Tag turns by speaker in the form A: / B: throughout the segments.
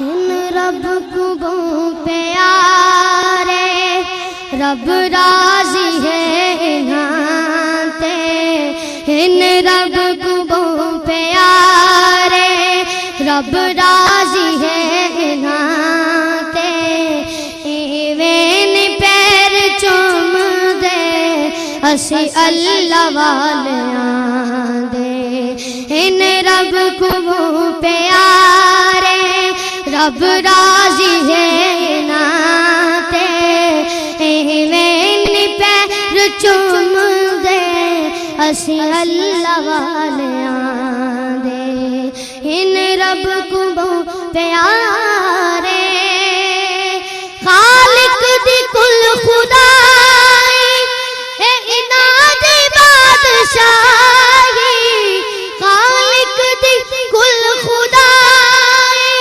A: ان رب کو پیارے رب راضی ہے انہاں ان رب کو پیارے رب راضی ہے انہاں ایویں پیر چوم دے اسی اللہ والیاں دے ان رب کو پیارے رب راضی ہے انہاں ایویں پیر چوم دے اسی اللہ والیاں دے ان رب کو پیارے خالق دی کل خدائی اے انہاں دی بادشاہی خالق دی کل خدائی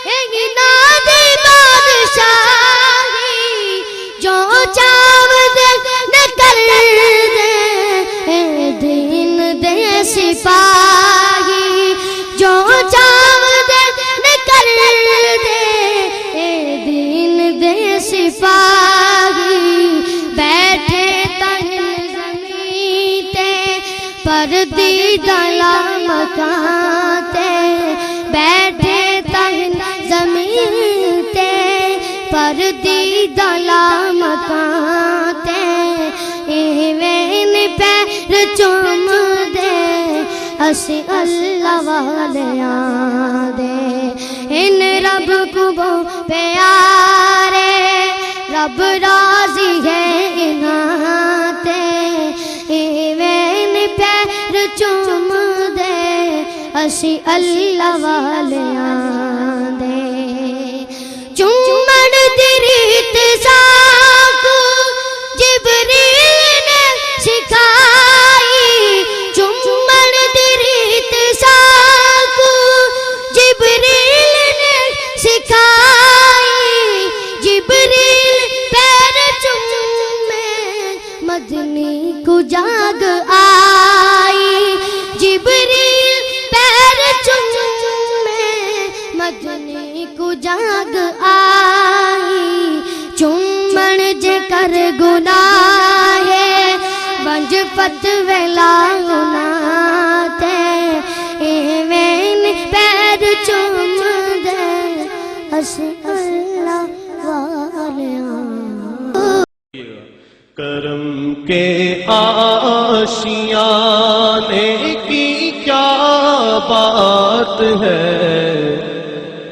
A: اے انہاں دی بادشاہی جو چاو دے نہ کر دے اے دین دے سپاہی جو چاو دے نہ کر دے اے دین دے سپاہی بیٹھے تہن زمین تے پردیدہ مکان تے بیٹھے تہن زمین تے پردیدہ مکان تے ایویں پیر چوم دے اسی اللہ والیاں دے ان رب کو پیارے رب راضی ہے انہاں ایویں پیر چوم دے اسی اللہ والیاں دے چومن دی ریت ساکو جبریل نے سکھائی چومن دی ریت ساکو جبریل نے سکھائی جبریل پیر چومے مدنی کو جاگ آئی جبریل پیر چومے مدنی کو جاگ آئی چومن جے کر گناہ ونج فتوی لاؤنا تے ایویں پیر چوم دے اسی اللہ والیاں
B: کرم کے آشیانے کی کیا بات ہے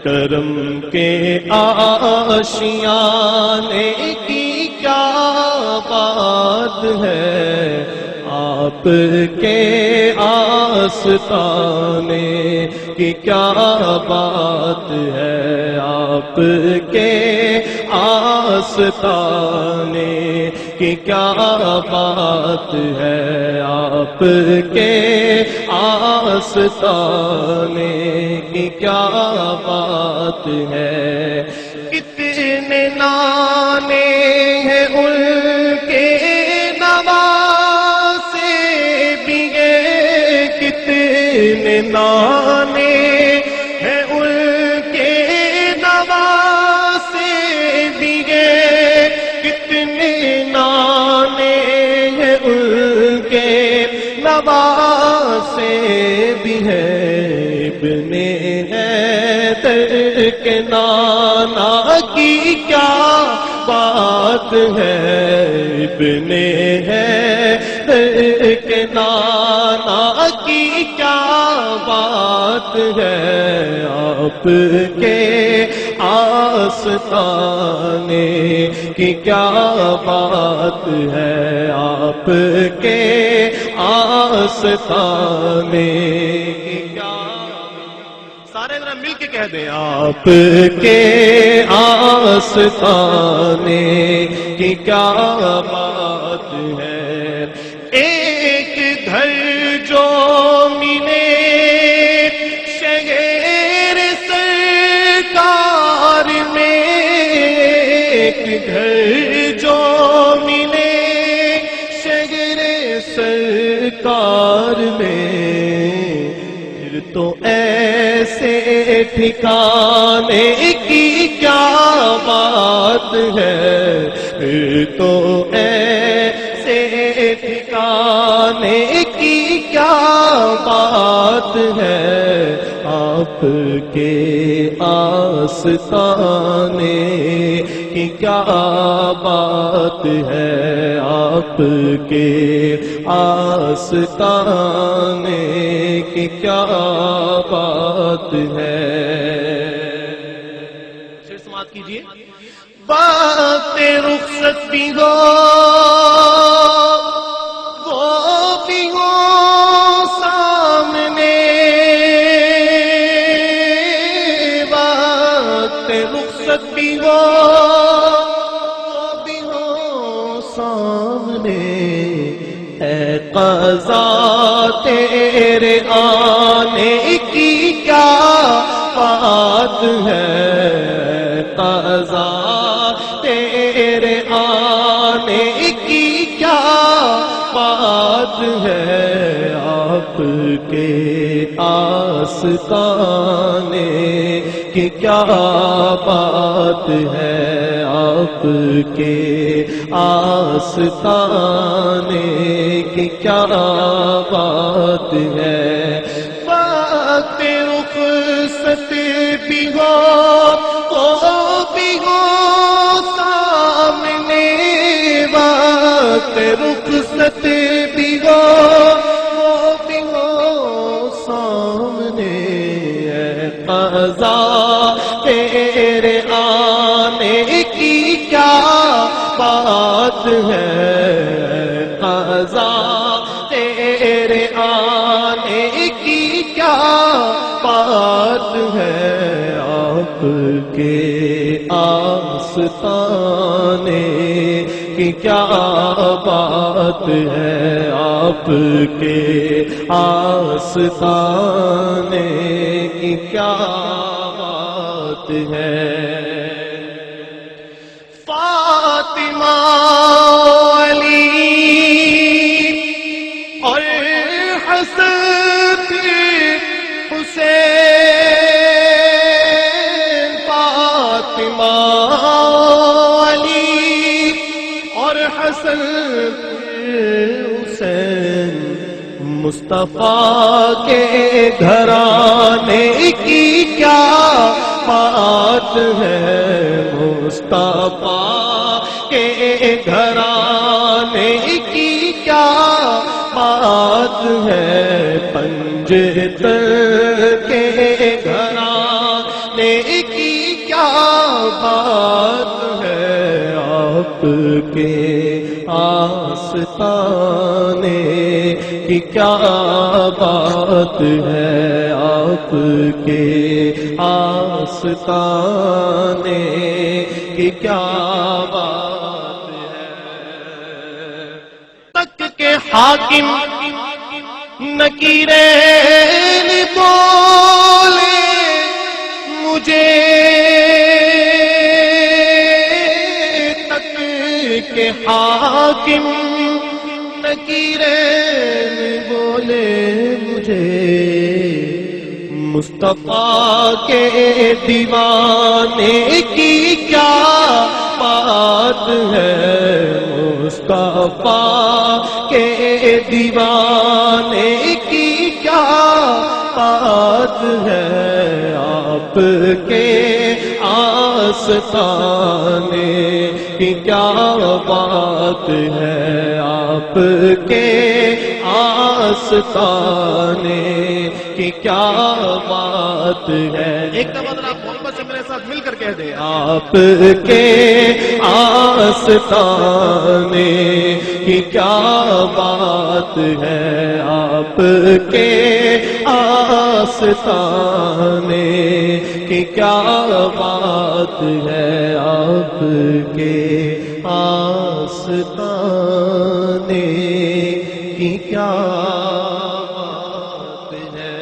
B: کرم کے آشیانے کی کیا بات ہے آپ کے آستانے کی کیا بات ہے آپ کے آستانے کی کیا بات ہے آپ کے آستانے کی کیا بات ہے کتنے نانے ہیں ان کے نواسے بھی ہیں کتنے نانے ہیں ان کے نواسے بھی ہیں کتنے نانے ہیں ان کے نواسے بھی ہیں ابن حیدر کے نانا کی کیا بات ہے ابن حیدر کے نانا کی کیا بات ہے آپ کے آستانے کی کیا بات ہے آپ کے آستانے کی کیا سارے ذرا مل کے کہہ دیں آپ کے آستانے کی کیا بات ہے ایک گھر جو ملے شہر سرکار میں ایک گھر جو ملے شہر سرکار میں پھر تو ایسے ٹھکانے کی کیا بات ہے، پھر تو ایسے ٹھکانے کی کیا بات ہے، آپ کے آستانے کی کیا بات ہے، آپ کے آستانے کی کیا بات ہے۔ شعر سماعت کیجیے۔ بات رخصت بھی ہو، وہ بھی ہو سامنے، بات رخصت بھی ہو، وہ بھی ہو سامنے، اے قضا تیرے آنے کی کیا بات ہے، قضا تیرے آنے کی کیا بات ہے، آپ کے آستانے کی کیا بات ہے، آپ کے آستانے کی کیا بات ہے۔ بات رخصت بھی ہو، وہ بھی ہو سامنے، بات رخصت بھی ہو، وہ بھی ہو سامنے، اے قضا تیرے آنے کی کیا بات ہے، قضا تیرے آنے کی کیا بات ہے، آپ کے آستانے کی کیا بات ہے، آپ کے آستانے کی کیا بات ہے۔ فاطمہ علی اور حسن حسین، فاطمہ علی اور حسن حسین، مصطفیٰ کے گھرانے کی کیا بات ہے، مصطفیٰ کے گھرانے کی کیا بات ہے، پنجتن کے گھرانے کی کیا بات ہے، آپ کے آستانے کی کیا بات ہے، آپ کے آستانے کی کیا بات ہے۔ تک کے حاکم نکیرین بولے مجھے، تک کے حاکم نکیرین بولے مجھے، مصطفیٰ کے دیوانے کی کیا بات ہے، مصطفیٰ کے دیوانے کی کیا بات ہے، آپ کے آستانے کی کیا بات ہے، آپ کے آستانے کی کیا بات ہے۔ ایک دفعہ آپ محمد سے میرے ساتھ مل کر کہہ دیں، آپ کے آستانے کی کیا بات ہے، آپ کے آستانے کی کیا بات ہے، آپ کے آستانے کی کیا بات ہے۔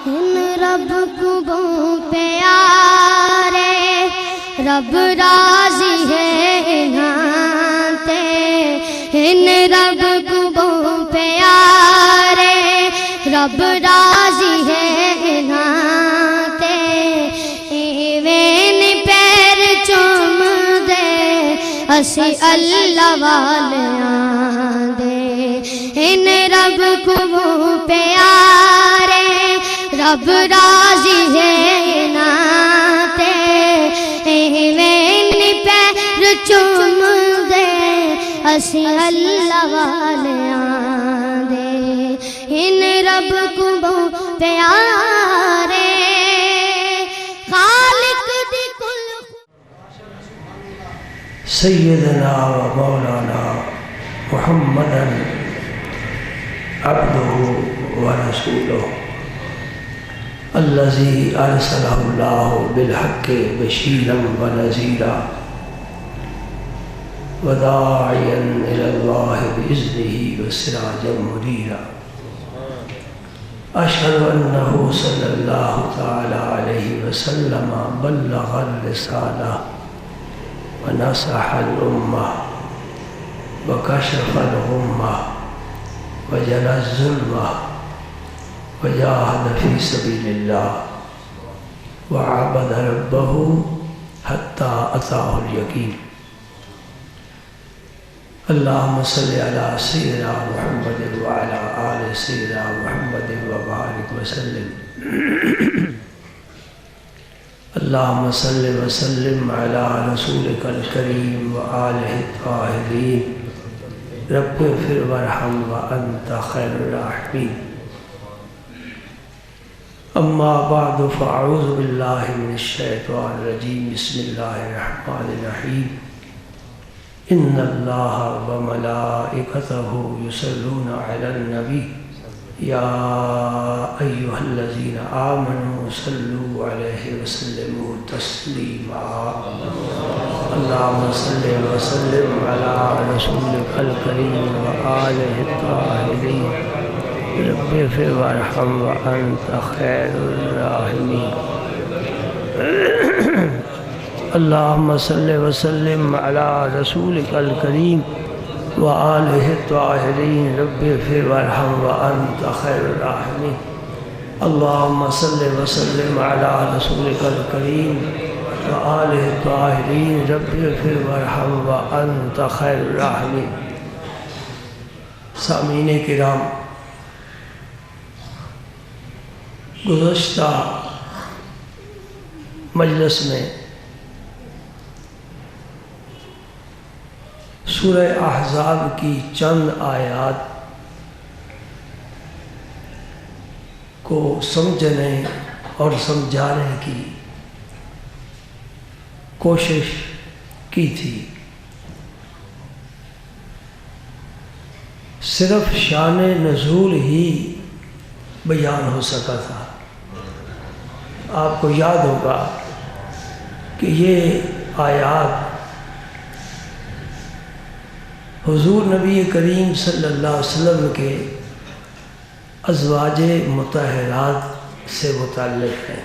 A: ان رب کو پیارے، رب راضی ہے ناتے، ان رب کو پیارے، رب راضی اسی اللہ والیاں دے ان رب کو پیارے رب راضی ہے نا تے ایویں پیر چوم دے اسی اللہ والیاں دے ان رب کو پیارے خالق دی کل
C: سیدنا و مولانا محمدا عبده ورسوله الذي أرسله الله بالحق بشيرا ونذيرا وداعيا إلى الله بإذنه وسراجا منيرا أشهد أنه صلى الله تعالى عليه وسلم بلغ الرسالة ونصح الأمة وكشف الغمة وجلى الظلمة وجاهد في سبيل الله وعبد ربه حتى أتاه اليقين اللهم صل على سيدنا محمد وعلى آل سيدنا محمد وبارك وسلم اللهم صل وسلم على رسولك الكريم وآله الطاهرين رب اغفر وارحم وأنت خير الراحمين أما بعد فأعوذ بالله من الشيطان الرجيم بسم الله الرحمن الرحيم إن الله وملائكته يصلون على النبي يا أيها الذين آمنوا صلوا عليه وسلموا تسليما اللهم صل وسلم على رسولك الكريم وآله الطاهرين رب اغفر وارحم وأنت خير الراحمين اللهم صل وسلم على رسولك الكريم وآله الطاهرين رب اغفر وارحم وأنت خير الراحمين اللهم صل وسلم على رسولك الكريم وآله الطاهرين رب اغفر وارحم وأنت خير الراحمين سامعین کرام، گزشتہ مجلس میں سورہ احزاب کی چند آیات کو سمجھنے اور سمجھانے کی کوشش کی تھی۔ صرف شان نزول ہی بیان ہو سکا تھا۔ آپ کو یاد ہوگا کہ یہ آیات حضور نبی کریم صلی اللہ علیہ وسلم کے ازواج مطہرات سے متعلق ہیں۔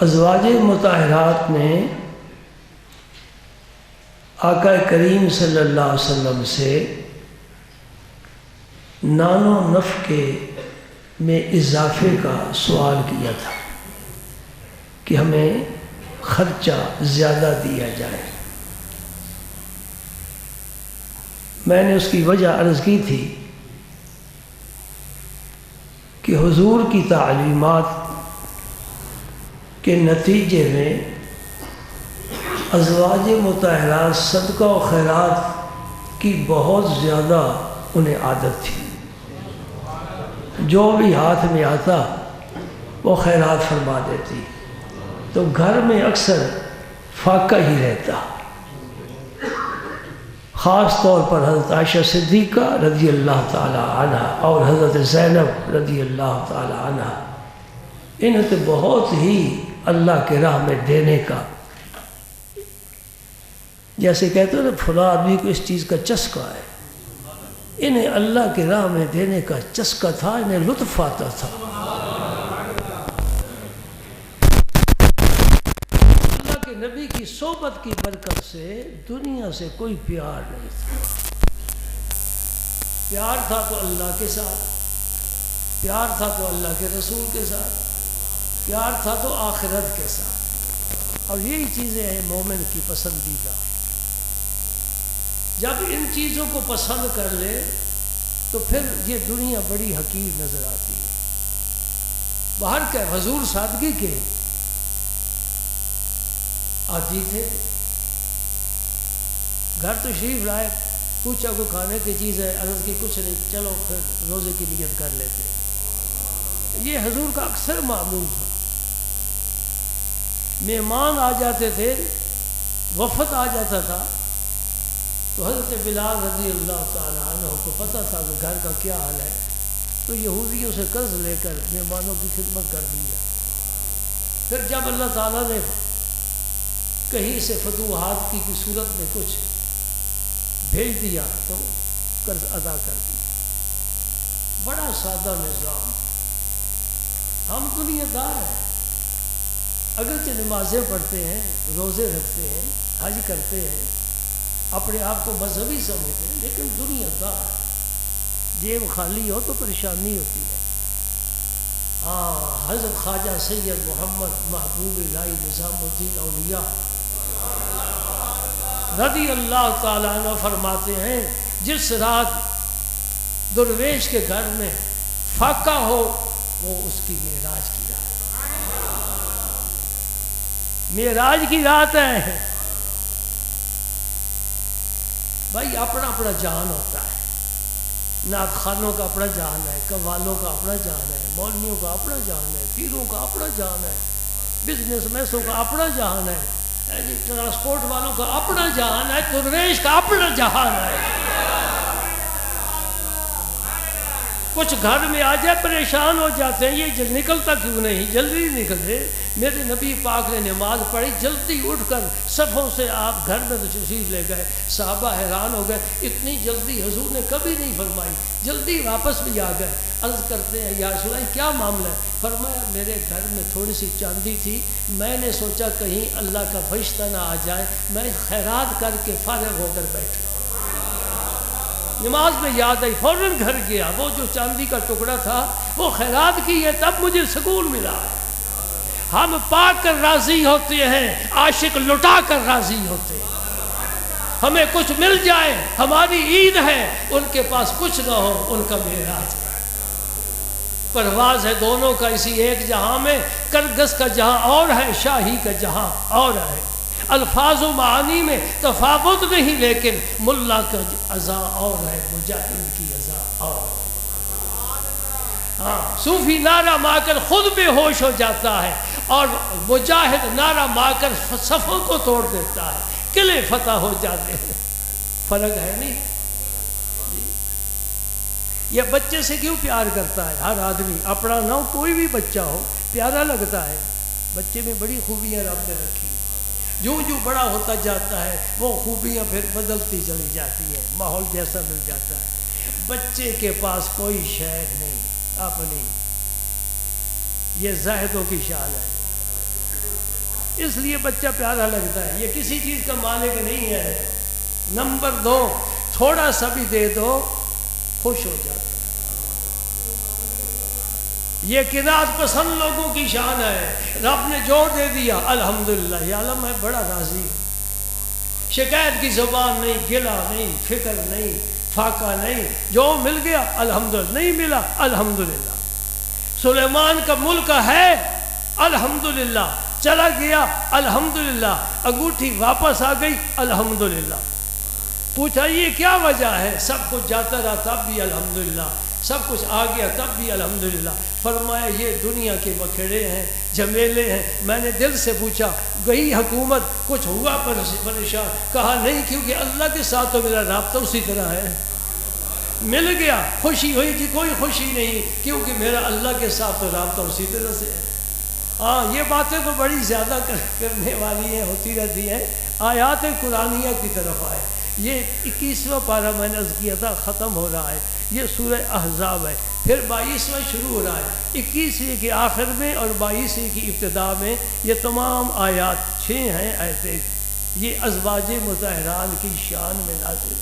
C: ازواج مطہرات نے آقا کریم صلی اللہ علیہ وسلم سے نان و نفقے میں اضافے کا سوال کیا تھا کہ ہمیں خرچہ زیادہ دیا جائے۔ میں نے اس کی وجہ عرض کی تھی کہ حضور کی تعلیمات کے نتیجے میں ازواج مطہرات صدقہ و خیرات کی بہت زیادہ انہیں عادت تھی۔ جو بھی ہاتھ میں آتا وہ خیرات فرما دیتی، تو گھر میں اکثر فاقہ ہی رہتا۔ خاص طور پر حضرت عائشہ صدیقہ رضی اللہ تعالی عنہ اور حضرت زینب رضی اللہ تعالی عنہ، انہیں تو بہت ہی اللہ کے راہ میں دینے کا، جیسے کہتے ہیں نا فلاں آدمی کو اس چیز کا چسکا ہے، انہیں اللہ کے راہ میں دینے کا چسکا تھا، انہیں لطف آتا تھا۔ اللہ کے نبی کی صحبت کی برکت سے دنیا سے کوئی پیار نہیں تھا۔ پیار تھا تو اللہ کے ساتھ، پیار تھا تو اللہ کے رسول کے ساتھ، پیار تھا تو آخرت کے ساتھ۔ اور یہی چیزیں ہیں مومن کی پسندیدہ. جب ان چیزوں کو پسند کر لے تو پھر یہ دنیا بڑی حقیر نظر آتی ہے. باہر کے حضور سادگی کے عادی تھے. گھر تشریف لائے, پوچھا کو کھانے کی چیز ہے, عرض کی کچھ نہیں, چلو پھر روزے کی نیت کر لیتے. یہ حضور کا اکثر معمول تھا. مہمان آ جاتے تھے, وفد آ جاتا تھا, تو حضرت بلال رضی اللہ تعالیٰ عنہ کو پتہ تھا کہ گھر کا کیا حال ہے, تو یہودیوں سے قرض لے کر مہمانوں کی خدمت کر دی ہے. پھر جب اللہ تعالیٰ نے کہیں سے فتوحات کی صورت میں کچھ بھیج دیا تو قرض ادا کر دیا. بڑا سادہ نظام. ہم دنیا دار ہیں, اگرچہ نمازیں پڑھتے ہیں, روزے رکھتے ہیں, حج کرتے ہیں, اپنے آپ کو مذہبی سمجھتے ہیں, لیکن دنیا دار. جیب خالی ہو تو پریشانی ہوتی ہے. ہاں, حضرت خواجہ سید محمد محبوب الہی نظام الدین اولیاء رضی اللہ تعالیٰ عنہ فرماتے ہیں, جس رات درویش کے گھر میں فاقہ ہو وہ اس کی معراج کی رات. معراج کی رات ہے بھائی. اپنا اپنا جہان ہوتا ہے. نعت خانوں کا اپنا جہان ہے, قوالوں کا اپنا جہان ہے, مولویوں کا اپنا جہان ہے, پیروں کا اپنا جہان ہے, بزنس مینوں کا اپنا جہان ہے, ٹرانسپورٹ والوں کا اپنا جہان ہے, درویش کا اپنا جہان ہے. کچھ گھر میں آ جائے پریشان ہو جاتے ہیں, یہ نکلتا کیوں نہیں, جلدی نکلے. میرے نبی پاک نے نماز پڑھی, جلدی اٹھ کر صفوں سے آپ گھر میں تشریف لے گئے. صحابہ حیران ہو گئے, اتنی جلدی حضور نے کبھی نہیں فرمائی. جلدی واپس بھی آ گئے. عرض کرتے ہیں یا رسول اللہ کیا معاملہ ہے؟ فرمایا میرے گھر میں تھوڑی سی چاندی تھی, میں نے سوچا کہیں اللہ کا فرشتہ نہ آ جائے, میں خیرات کر کے فارغ ہو کر بیٹھا. نماز میں یاد آئی, فوراً گھر گیا, وہ جو چاندی کا ٹکڑا تھا وہ خیرات کی ہے, تب مجھے سکون ملا. ہم پا کر راضی ہوتے ہیں, عاشق لٹا کر راضی ہوتے ہیں. ہمیں کچھ مل جائے ہماری عید ہے, ان کے پاس کچھ نہ ہو ان کا معراج ہے. پرواز ہے دونوں کا اسی ایک جہاں میں, کرگس کا جہاں اور ہے, شاہی کا جہاں اور ہے. الفاظ و معانی میں تفاوت نہیں, لیکن ملا کا عزا اور ہے, مجاہد کی عزا اور. ہاں, صوفی نعرہ مار کر خود بے ہوش ہو جاتا ہے, اور مجاہد نعرہ مار کر صفوں کو توڑ دیتا ہے, قلعے فتح ہو جاتے ہیں. فرق ہے نہیں. یہ بچے سے کیوں پیار کرتا ہے ہر آدمی؟ اپنا نہ ہو, کوئی بھی بچہ ہو, پیارا لگتا ہے. بچے میں بڑی خوبیاں رب نے رکھی. جو بڑا ہوتا جاتا ہے وہ خوبیاں پھر بدلتی چلی جاتی ہیں, ماحول جیسا مل جاتا ہے. بچے کے پاس کوئی شے نہیں اپنی, یہ زاہدوں کی شان ہے, اس لیے بچہ پیارا لگتا ہے. یہ کسی چیز کا مالک نہیں ہے. نمبر 2, تھوڑا سا بھی دے دو خوش ہو جاتا ہے. یہ قناعت پسند لوگوں کی شان ہے. رب نے جو دے دیا الحمدللہ, یا اللہ میں بڑا راضی ہوں. شکایت کی زبان نہیں, گلہ نہیں, فکر نہیں, فاقہ نہیں. جو مل گیا الحمدللہ, نہیں ملا الحمدللہ. سلیمان کا ملک ہے الحمدللہ, چلا گیا الحمدللہ, انگوٹھی واپس آ گئی الحمدللہ. پوچھا یہ کیا وجہ ہے؟ سب کچھ جاتا رہا تب بھی الحمدللہ, سب کچھ آ گیا تب بھی الحمدللہ. فرمایا یہ دنیا کے بکھیڑے ہیں, جھمیلے ہیں. میں نے دل سے پوچھا گئی حکومت, کچھ ہوا پریشان؟ کہا نہیں, کیونکہ اللہ کے ساتھ تو میرا رابطہ اسی طرح ہے. مل گیا خوشی ہوئی جی, کوئی خوشی نہیں, کیونکہ میرا اللہ کے ساتھ تو رابطہ اسی طرح سے ہے. ہاں, یہ باتیں تو بڑی زیادہ کرنے والی ہیں, ہوتی رہتی ہیں. آیات قرآنیہ کی طرف آئے. یہ 21واں پارہ میں نے عرض کیا تھا ختم ہو رہا ہے. یہ سورہ احزاب ہے, پھر 22واں شروع ہو رہا ہے. 21ویں کے آخر میں اور 22ویں کی ابتدا میں یہ تمام آیات 6 ہیں آیتیں. یہ ازواج مطہران کی شان میں نازل.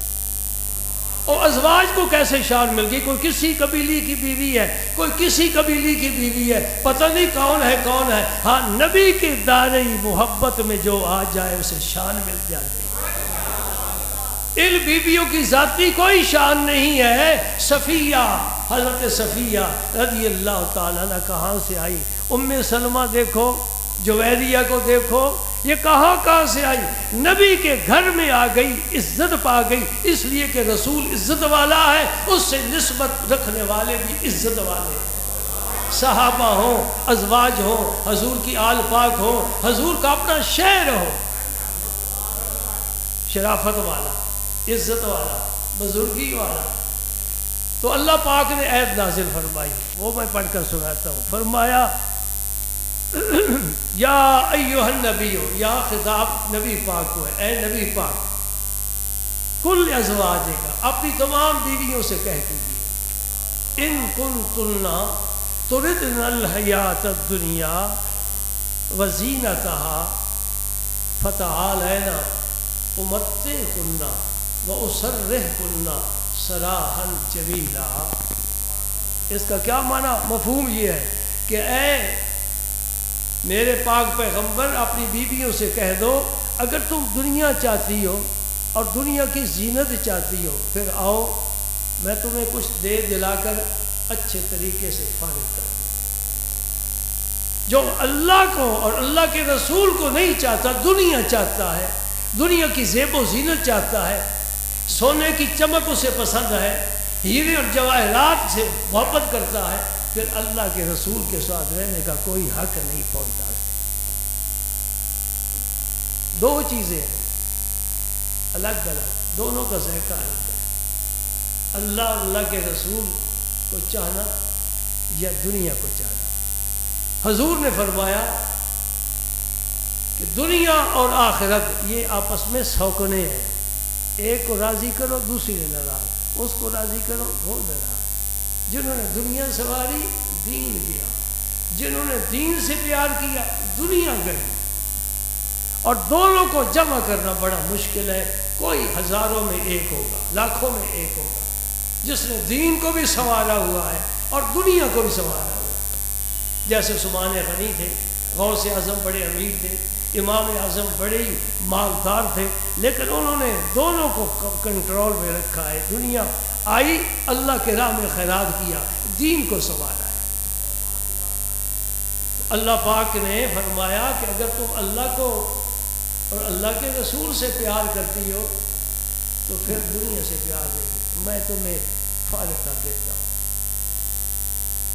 C: اور ازواج کو کیسے شان مل گئی؟ کوئی کسی قبیلے کی بیوی ہے، کوئی کسی قبیلے کی بیوی ہے، پتہ نہیں کون ہے کون ہے، ہاں نبی کے دائرۂ محبت میں جو آ جائے اسے شان مل جائے۔ ان بیویوں کی ذاتی کوئی شان نہیں ہے۔ صفیہ، حضرت صفیہ رضی اللہ تعالیٰ عنہ کہاں سے آئی؟ ام سلمہ دیکھو، جویریہ کو دیکھو، یہ کہاں سے آئی؟ نبی کے گھر میں آ گئی، عزت پا گئی، اس لیے کہ رسول عزت والا ہے، اس سے نسبت رکھنے والے بھی عزت والے، صحابہ ہوں، ازواج ہوں، حضور کی آل پاک ہو، حضور کا اپنا شہر ہو، شرافت والا، عزت والا، بزرگی والا۔ تو اللہ پاک نے آیت نازل فرمائی، وہ میں پڑھ کر سناتا ہوں۔ فرمایا یا ایھا النبی، یا خطاب نبی پاک کو ہے، اے نبی پاک، کل ازواج کا، اپنی تمام بیویوں سے کہہ دیجیے، ان کنتن تردن الحیات الدنیا وزینتها فتعالین امتعکن واسرحکن سراحا جمیلا۔ اس کا کیا معنی، مفہوم یہ ہے کہ اے میرے پاک پیغمبر اپنی بیویوں سے کہہ دو اگر تم دنیا چاہتی ہو اور دنیا کی زینت چاہتی ہو پھر آؤ میں تمہیں کچھ دے دلا کر اچھے طریقے سے فارغ کر دوں۔ جو اللہ کو اور اللہ کے رسول کو نہیں چاہتا، دنیا چاہتا ہے، دنیا کی زیب و زینت چاہتا ہے، سونے کی چمک اسے پسند ہے، ہیرے اور جواہرات سے محبت کرتا ہے، پھر اللہ کے رسول کے ساتھ رہنے کا کوئی حق نہیں پہنچتا۔ دو چیزیں ہیں الگ الگ، دونوں کا ذائقہ الگ ہے، اللہ اور اللہ کے رسول کو چاہنا یا دنیا کو چاہنا۔ حضور نے فرمایا کہ دنیا اور آخرت یہ آپس میں سوکنے ہیں، ایک کو راضی کرو دوسری نے ناراض، اس کو راضی کرو وہ ناراض۔ جنہوں نے دنیا سواری دین گیا، جنہوں نے دین سے پیار کیا دنیا گئی، اور دونوں کو جمع کرنا بڑا مشکل ہے۔ کوئی ہزاروں میں ایک ہوگا، لاکھوں میں ایک ہوگا جس نے دین کو بھی سنوارا ہوا ہے اور دنیا کو بھی سنوارا ہوا ہے۔ جیسے عثمان غنی تھے، غوث اعظم بڑے امیر تھے، امام اعظم بڑے ہی مالدار تھے، لیکن انہوں نے دونوں کو کنٹرول میں رکھا ہے۔ دنیا آئی، اللہ کے راہ میں خیرات کیا، دین کو سنوارا ہے۔ اللہ پاک نے فرمایا کہ اگر تم اللہ کو اور اللہ کے رسول سے پیار کرتی ہو تو پھر دنیا سے پیار دے دو، میں تمہیں فارغ کر دیتا ہوں۔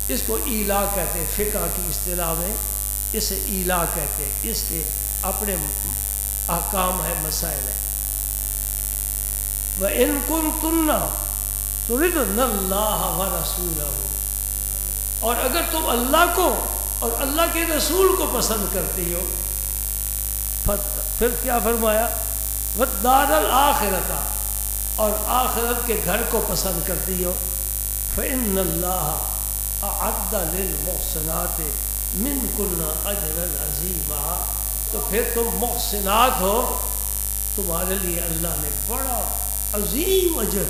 C: اس کو ایلا کہتے ہیں، فقہ کی اصطلاح میں اسے ایلا کہتے ہیں، اس کے اپنے احکام ہے، مسائل ہے۔ وَإِن كُنتُنَّ تُرِدْنَ اللَّهَ وَرَسُولَهُ، اور اگر تم اللہ کو اور اللہ کے رسول کو پسند کرتی ہو، پھر کیا فرمایا، وَالدَّارَ الْآخِرَةَ، اور آخرت کے گھر کو پسند کرتی ہو، فَإِنَّ اللَّهَ أَعَدَّ لِلْمُحْسِنَاتِ مِنْكُنَّ أَجْرًا عَظِيمًا، تو پھر تم محسنات ہو، تمہارے لیے اللہ نے بڑا عظیم اجر،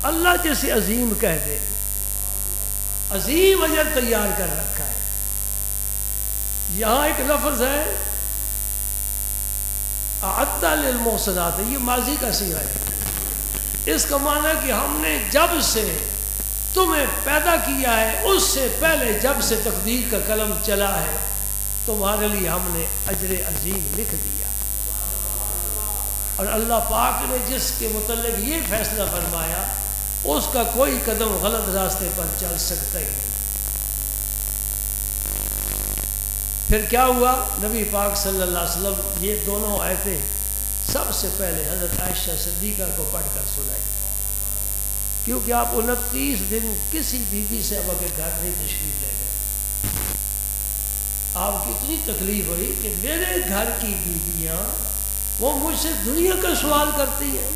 C: اللہ جیسے عظیم کہہ دے، عظیم اجر تیار کر رکھا ہے۔ یہاں ایک لفظ ہے اعد للمحسنات، یہ ماضی کا صیغہ ہے، اس کا معنی کہ ہم نے جب سے تمہیں پیدا کیا ہے اس سے پہلے جب سے تقدیر کا قلم چلا ہے تمہارے لیے ہم نے اجر عظیم لکھ دیا۔ اور اللہ پاک نے جس کے متعلق یہ فیصلہ فرمایا اس کا کوئی قدم غلط راستے پر چل سکتا ہی نہیں۔ پھر کیا ہوا، نبی پاک صلی اللہ علیہ وسلم یہ دونوں آیتیں سب سے پہلے حضرت عائشہ صدیقہ کو پڑھ کر سنائی، کیونکہ آپ 29 دن کسی بیوی سے اب کے گھر نہیں تشریف لے گئے۔ آپ کی اتنی تکلیف ہوئی کہ میرے گھر کی بیویاں وہ مجھ سے دنیا کا سوال کرتی ہیں،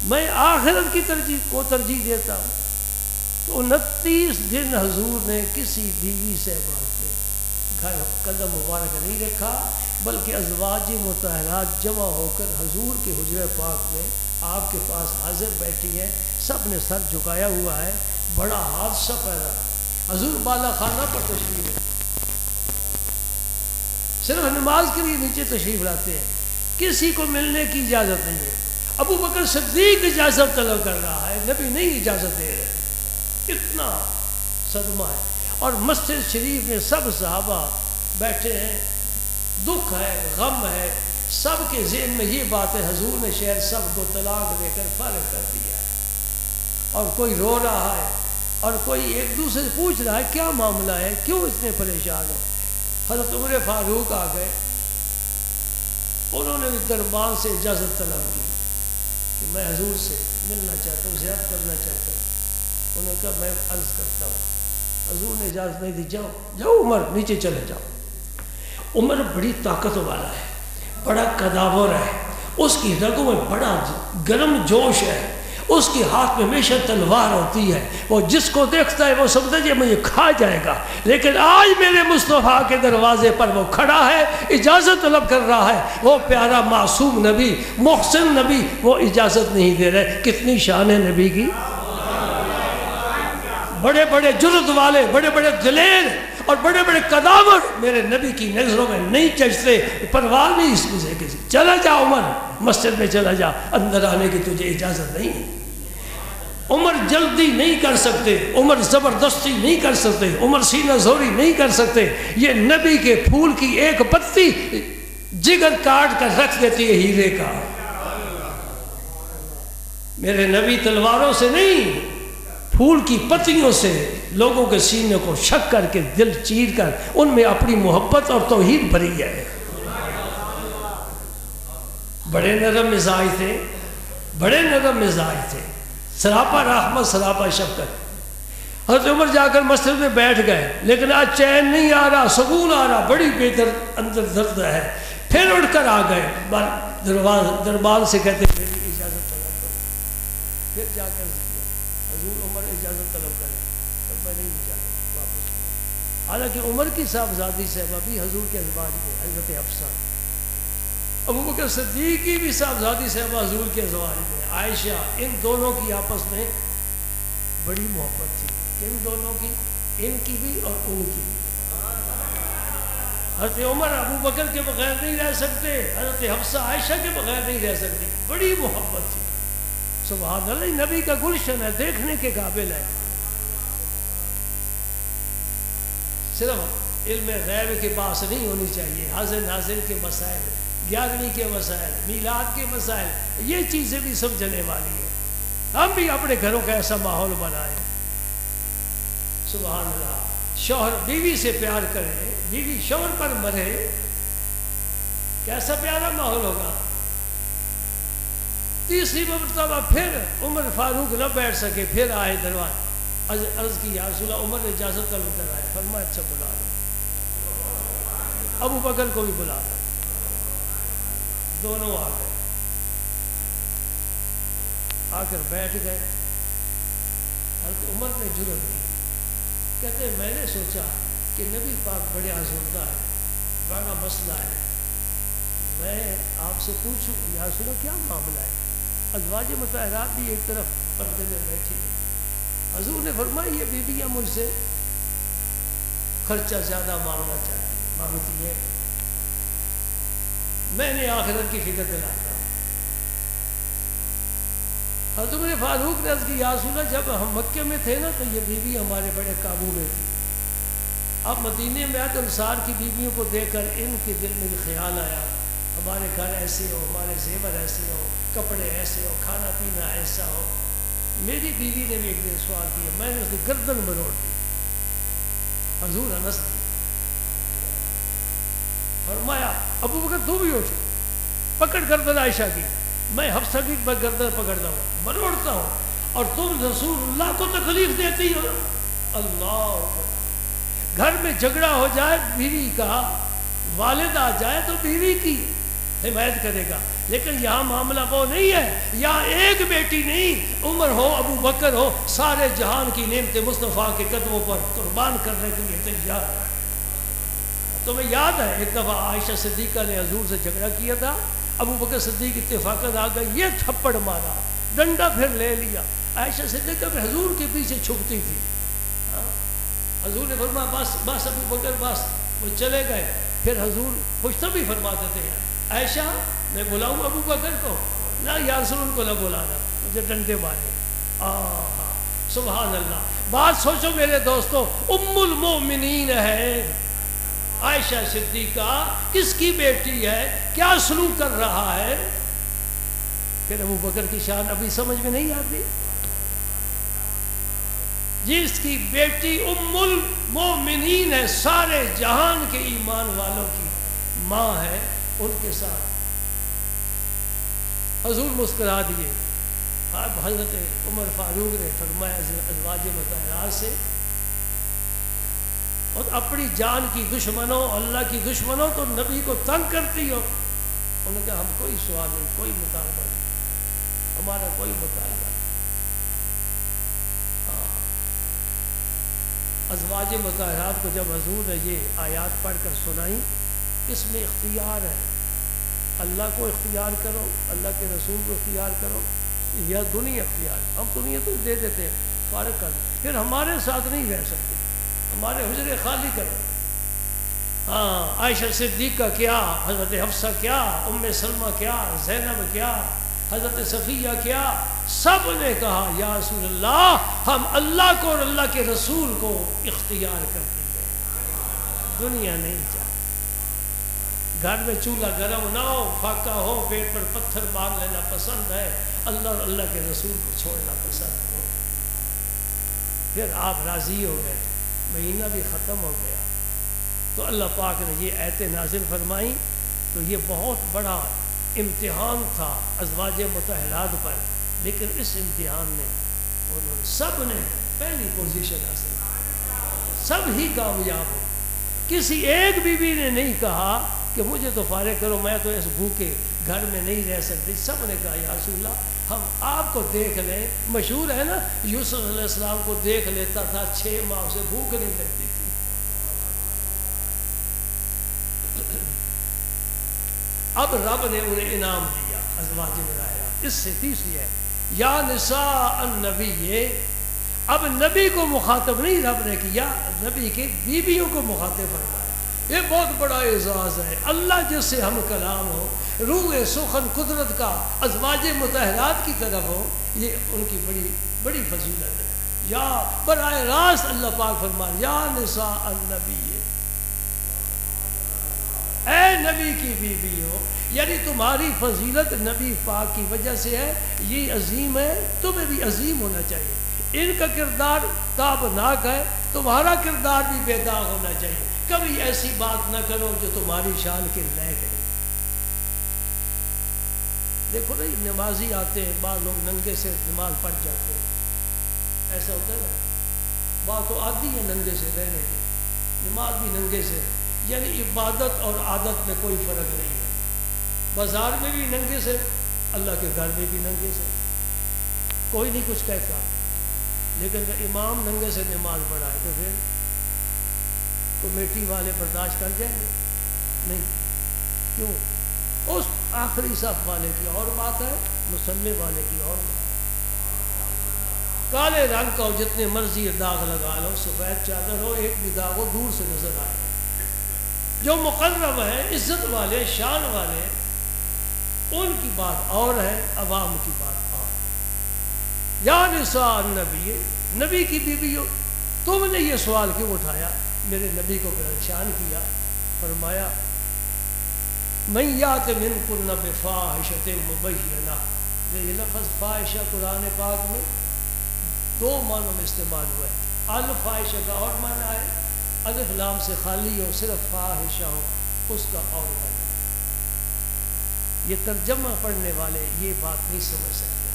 C: میں آخرت کی ترجیح دیتا ہوں۔ تو 29 دن حضور نے کسی بیوی سے گھر قدم مبارک نہیں رکھا، بلکہ ازواج مطہرات جمع ہو کر حضور کے حجرہ پاک میں آپ کے پاس حاضر بیٹھی ہیں، سب نے سر جھکایا ہوا ہے، بڑا حادثہ پیدا، حضور بالا خانہ پر تشریف ہے، صرف نماز کے لیے نیچے تشریف لاتے ہیں، کسی کو ملنے کی اجازت نہیں ہے۔ ابو بکر صدیق اجازت طلب کر رہا ہے، نبی نہیں اجازت دے رہے، اتنا صدمہ ہے۔ اور مسجد شریف میں سب صحابہ بیٹھے ہیں، دکھ ہے، غم ہے، سب کے ذہن میں یہ بات ہے، حضور نے شاید سب کو طلاق دے کر فارغ کر دیا ہے، اور کوئی رو رہا ہے اور کوئی ایک دوسرے سے پوچھ رہا ہے کیا معاملہ ہے، کیوں اتنے پریشان ہو۔ حضرت عمر فاروق آ گئے، انہوں نے بھی دربان سے اجازت طلب کی کہ میں حضور سے ملنا چاہتا ہوں، زیارت کرنا چاہتا ہوں۔ انہوں نے کہا میں عرض کرتا ہوں۔ حضور نے اجازت نہیں دی، جاؤ جاؤ عمر، نیچے چلے جاؤ۔ عمر بڑی طاقت والا ہے، بڑا قداور ہے، اس کی رگوں میں بڑا گرم جوش ہے، اس کے ہاتھ میں ہمیشہ تلوار ہوتی ہے، وہ جس کو دیکھتا ہے وہ سمجھتا ہے مجھے کھا جائے گا، لیکن آج میرے مصطفیٰ کے دروازے پر وہ کھڑا ہے، اجازت طلب کر رہا ہے، وہ پیارا معصوم نبی، محسن نبی، وہ اجازت نہیں دے رہے۔ کتنی شان ہے نبی کی، بڑے بڑے جرت والے، بڑے بڑے دلیر اور بڑے بڑے قداور میرے نبی کی نظروں میں نہیں چجتے، پرواہ نہیں اس سے کسی۔ چلا جا عمر، مسجد میں چلا جا، اندر آنے کی تجھے اجازت نہیں ہے۔ عمر جلدی نہیں کر سکتے، عمر زبردستی نہیں کر سکتے، عمر سینہ زوری نہیں کر سکتے۔ یہ نبی کے پھول کی ایک پتی جگر کاٹ کر رکھ دیتی ہے ہیرے کا۔ میرے نبی تلواروں سے نہیں، پھول کی پتیوں سے لوگوں کے سینے کو شک کر کے دل چیر کر ان میں اپنی محبت اور توحید بھری ہے۔ بڑے نرم مزاج تھے، بڑے نرم مزاج تھے، سراپا رحمت، سراپا شفقت۔ حضرت عمر جا کر مسجد میں بیٹھ گئے، لیکن آج چین نہیں آ رہا، سکون آ رہا، بڑی بے درد اندر درد ہے۔ پھر اٹھ کر آ گئے دربار سے، کہتے میری اجازت طلب کرو۔ پھر جا کر حضور عمر اجازت طلب کرے، تب میں نہیں اجازت واپس۔ حالانکہ عمر کی صاحبزادی صاحبہ بھی حضور کے ازواج میں، حضرت حفصہ، ابو بکر صدیق کی بھی صاحبزادی صاحبہ حضور کے ازواج میں، عائشہ، ان دونوں کی آپس میں بڑی محبت تھی۔ ان دونوں کی، ان کی بھی اور ان کی بھی۔ حضرت عمر ابو بکر کے بغیر نہیں رہ سکتے، حضرت حفصہ عائشہ کے بغیر نہیں رہ سکتی، بڑی محبت تھی۔ سبحان اللہ، نبی کا گلشن ہے، دیکھنے کے قابل ہے۔ صرف علم غیب کے پاس نہیں ہونی چاہیے، حاضر ناظر کے مسائل، 11ویں کے مسائل، میلاد کے مسائل، یہ چیزیں بھی سمجھنے والی ہیں۔ ہم بھی اپنے گھروں کا ایسا ماحول بنائیں۔ سبحان اللہ، شوہر بیوی سے پیار کرے، بیوی شوہر پر مرے، کیسا پیارا ماحول ہوگا۔ تیسری مرتبہ پھر عمر فاروق نہ بیٹھ سکے، پھر آئے دروازے، عرض کی یا رسول اللہ، عمر نے اجازت طلب کرائے، فرمایا اچھا بلا لو۔ ابو بکر کو بھی بلا لو، دونوں آ گئے، آ کر بیٹھ گئے۔ حضرت عمر نے جرأت کی، کہتے ہیں میں نے سوچا کہ نبی پاک بڑے آزردہ ہے، بڑا مسئلہ ہے، میں آپ سے پوچھوں یا رسول اللہ کیا معاملہ ہے۔ ازواج مطہرات بھی ایک طرف پردے میں بیٹھی ہیں۔ حضور نے فرمایا یہ بیویاں مجھ سے خرچہ زیادہ مانگتی ہے، میں نے آخرت کی فکر دلاتا ہوں۔ حضرت عمر فاروق نے عرض کی یا رسول اللہ جب ہم مکے میں تھے نا تو یہ بیوی ہمارے بڑے قابو میں تھی، اب مدینے میں آئے تو انصار کی بیویوں کو دیکھ کر ان کے دل میں خیال آیا ہمارے گھر ایسے ہو، ہمارے زیور ایسے ہو، کپڑے ایسے ہو، کھانا پینا ایسا ہو۔ میری بیوی نے بھی ایک دن سوال کیا، میں نے اس کی گردن مروڑ دی، حضور ہنس دی، فرمایا ابو بکر تو بھی اٹھ، پکڑ گردن عائشہ کی، میں حفصہ کی گردن پکڑتا ہوں، مروڑتا ہوں، اور تم رسول اللہ کو تکلیف دیتی ہو۔ اللہ، گھر میں جھگڑا ہو جائے بیوی کا، والد آ جائے تو بیوی کی حمایت کرے گا، لیکن یہاں معاملہ وہ نہیں ہے، یہاں ایک بیٹی نہیں، عمر ہو، ابو بکر ہو، سارے جہان کی نعمت مصطفیٰ کے قدموں پر قربان کرنے کے لیے تیار ہے۔ تمہیں یاد ہے ایک دفعہ عائشہ صدیقہ نے حضور سے جھگڑا کیا تھا، ابو بکر صدیق اتفاقاً آ گئے، یہ تھپڑ مارا، ڈنڈا پھر لے لیا۔ عائشہ صدیقہ بھی حضور کے پیچھے چھپتی تھی۔ حضور نے فرمایا بس بس ابو بکر بس، وہ چلے گئے۔ پھر حضور خوشتبی فرماتے تھے، عائشہ میں بلاؤں ابو بکر کو؟ نہ یا رسول ان کو نہ بلانا، مجھے ڈنڈے مارے۔ سبحان اللہ۔ بات سوچو میرے دوستو، ام المومنین ہے عائشہ صدیقہ، کس کی بیٹی ہے، کیا سلوک کر رہا ہے؟ پھر ابو بکر کی شان ابھی سمجھ میں نہیں آتی؟ جس کی بیٹی ام المومنین ہے، سارے جہان کے ایمان والوں کی ماں ہے، ان کے ساتھ حضور مسکرا دیے۔ اب حضرت عمر فاروق نے فرمایا ازواج مطہرات سے، اور اپنی جان کی دشمنوں، اللہ کی دشمنوں تو نبی کو تنگ کرتی ہو؟ انہوں نے کہا ہم کوئی سوال نہیں، کوئی مطالبہ نہیں، ہمارا کوئی مطالبہ نہیں۔ ازواج مطہرات کو جب حضور نے یہ آیات پڑھ کر سنائی، اس میں اختیار ہے، اللہ کو اختیار کرو، اللہ کے رسول کو اختیار کرو، یا دنیا اختیار، ہم دنیا تو دے دیتے ہیں، فارغ کر، پھر ہمارے ساتھ نہیں رہ سکتے، ہمارے حجرے خالی کرو۔ عائشہ صدیقہ کیا، حضرت حفصہ کیا، ام سلمہ کیا، زینب کیا، حضرت صفیہ کیا، سب نے کہا یا رسول اللہ ہم اللہ کو اور اللہ کے رسول کو اختیار کرتے ہیں، دنیا نہیں چاہتے۔ گھر میں چولہا گرم نہ ہو، فاقہ ہو، پیٹ پر پتھر باندھ لینا پسند ہے، اللہ اور اللہ کے رسول کو چھوڑنا پسند ہے۔ پھر آپ راضی ہو گئے، مہینہ بھی ختم ہو گیا، تو اللہ پاک نے یہ آیتیں نازل فرمائیں۔ تو یہ بہت بڑا امتحان تھا ازواج مطہرات پر، لیکن اس امتحان میں انہوں سب نے پہلی پوزیشن حاصل کی، سب ہی کامیاب ہو۔ کسی ایک بیوی نے نہیں کہا کہ مجھے تو فارغ کرو، میں تو اس بھوکے گھر میں نہیں رہ سکتی، سب نے کہا یا رسول اللہ ہم آپ کو دیکھ لیں۔ مشہور ہے نا، یوسف علیہ السلام کو دیکھ لیتا تھا، 6 ماہ سے بھوک نہیں لگتی تھی۔ اب رب نے انہیں انعام دیا ازواج مطہرات۔ اس سے تیسری ہے یا نساء النبی، اب نبی کو مخاطب نہیں رب نے کیا، نبی کی بیویوں کو مخاطب فرمایا۔ یہ بہت بڑا اعزاز ہے، اللہ جس سے ہم کلام ہو، روح سخن قدرت کا ازواج مطہرات کی طرف ہو، یہ ان کی بڑی فضیلت ہے۔ یا براہ راست اللہ پاک فرمائے یا نساء النبی، اے نبی کی بیویوں، یعنی تمہاری فضیلت نبی پاک کی وجہ سے ہے، یہ عظیم ہے، تمہیں بھی عظیم ہونا چاہیے۔ ان کا کردار تابناک ہے، تمہارا کردار بھی بے داغ ہونا چاہیے۔ کبھی ایسی بات نہ کرو جو تمہاری شان کے لائق ہے۔ دیکھو نا، نمازی آتے ہیں، بعض لوگ ننگے سے نماز پڑھ جاتے ہیں، ایسا ہوتا ہے نا، بات تو آتی ہے ننگے سے رہنے کی، نماز بھی ننگے سے، یعنی عبادت اور عادت میں کوئی فرق نہیں ہے۔ بازار میں بھی ننگے سے، اللہ کے گھر میں بھی ننگے سے، کوئی نہیں کچھ کہتا، لیکن اگر امام ننگے سے نماز پڑھائے تو پھر کمیٹی والے برداشت کر جائیں گے؟ نہیں۔ کیوں؟ اس آخری صف والے کی اور بات ہے، مصلی والے کی اور بات۔ کالے رنگ کا ہو، جتنے مرضی داغ لگا لو، سفید چادر ہو، ایک بھی داغ ہو دور سے نظر آئے۔ جو مقرب ہے، عزت والے، شان والے، ان کی بات اور ہے، عوام کی بات اور۔ یا نساء النبی، نبی کی بیویوں، تم نے یہ سوال کیوں اٹھایا، میرے نبی کو پریشان کیا؟ فرمایا من یات منکن بفاحشۃ مبینہ، یہ لفظ فاحشہ قرآن پاک میں 2 معنوں میں استعمال ہوا ہے۔ الفاحشہ کا اور معنی ہے، الف لام سے خالی ہو، صرف فاحشہ ہو، اس کا اور معنی۔ یہ ترجمہ پڑھنے والے یہ بات نہیں سمجھ سکتے،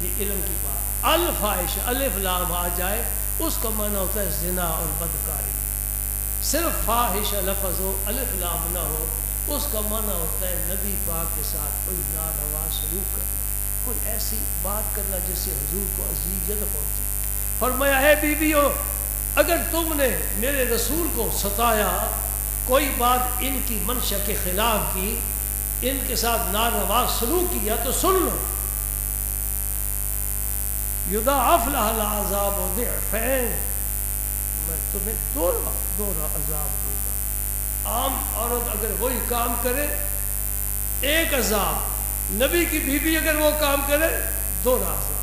C: یہ علم کی بات۔ الفاحشہ الف لام آ جائے، اس کا معنی ہوتا ہے زنا اور بدکاری۔ صرف فاحشہ لفظ ہو، الف لام نہ ہو، اس کا معنی ہوتا ہے نبی پاک کے ساتھ کوئی ناروا سلوک کرنا، کوئی ایسی بات کرنا جس سے حضور کو اذیت پہنچی۔ فرمایا ہے بیویوں، اگر تم نے میرے رسول کو ستایا، کوئی بات ان کی منشا کے خلاف کی، ان کے ساتھ ناروا سلوک کیا تو سن لو، یضاعف لها العذاب ضعفین، میں تمہیں دورہ عذاب دوں گا۔ عام عورت اگر وہی کام کرے ایک عذاب، نبی کی بیوی اگر وہ کام کرے دورہ عذاب۔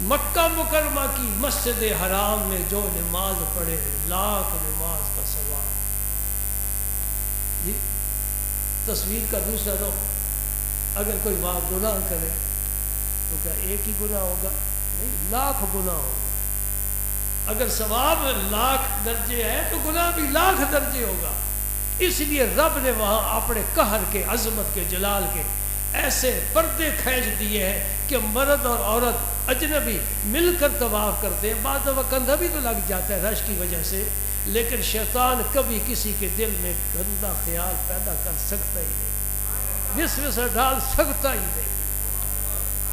C: مکہ مکرمہ کی مسجد حرام میں جو نماز پڑھے لاکھ نماز کا ثواب۔ جی تصویر کا دوسرا رخ، اگر کوئی وہاں گناہ کرے تو کیا ایک ہی گناہ ہوگا؟ نہیں، لاکھ گناہ ہوگا۔ اگر ثواب لاکھ درجے ہے تو گناہ بھی لاکھ درجے ہوگا۔ اس لیے رب نے وہاں اپنے قہر کے، عظمت کے، جلال کے ایسے پردے کھینچ دیے ہیں کہ مرد اور عورت اجنبی مل کر طواف کرتے ہیں۔ بعض دفعہ کندھا بھی تو لگ جاتا ہے رش کی وجہ سے، لیکن شیطان کبھی کسی کے دل میں گندا خیال پیدا کر سکتا ہی نہیں، وسوسہ ڈال سکتا ہی نہیں،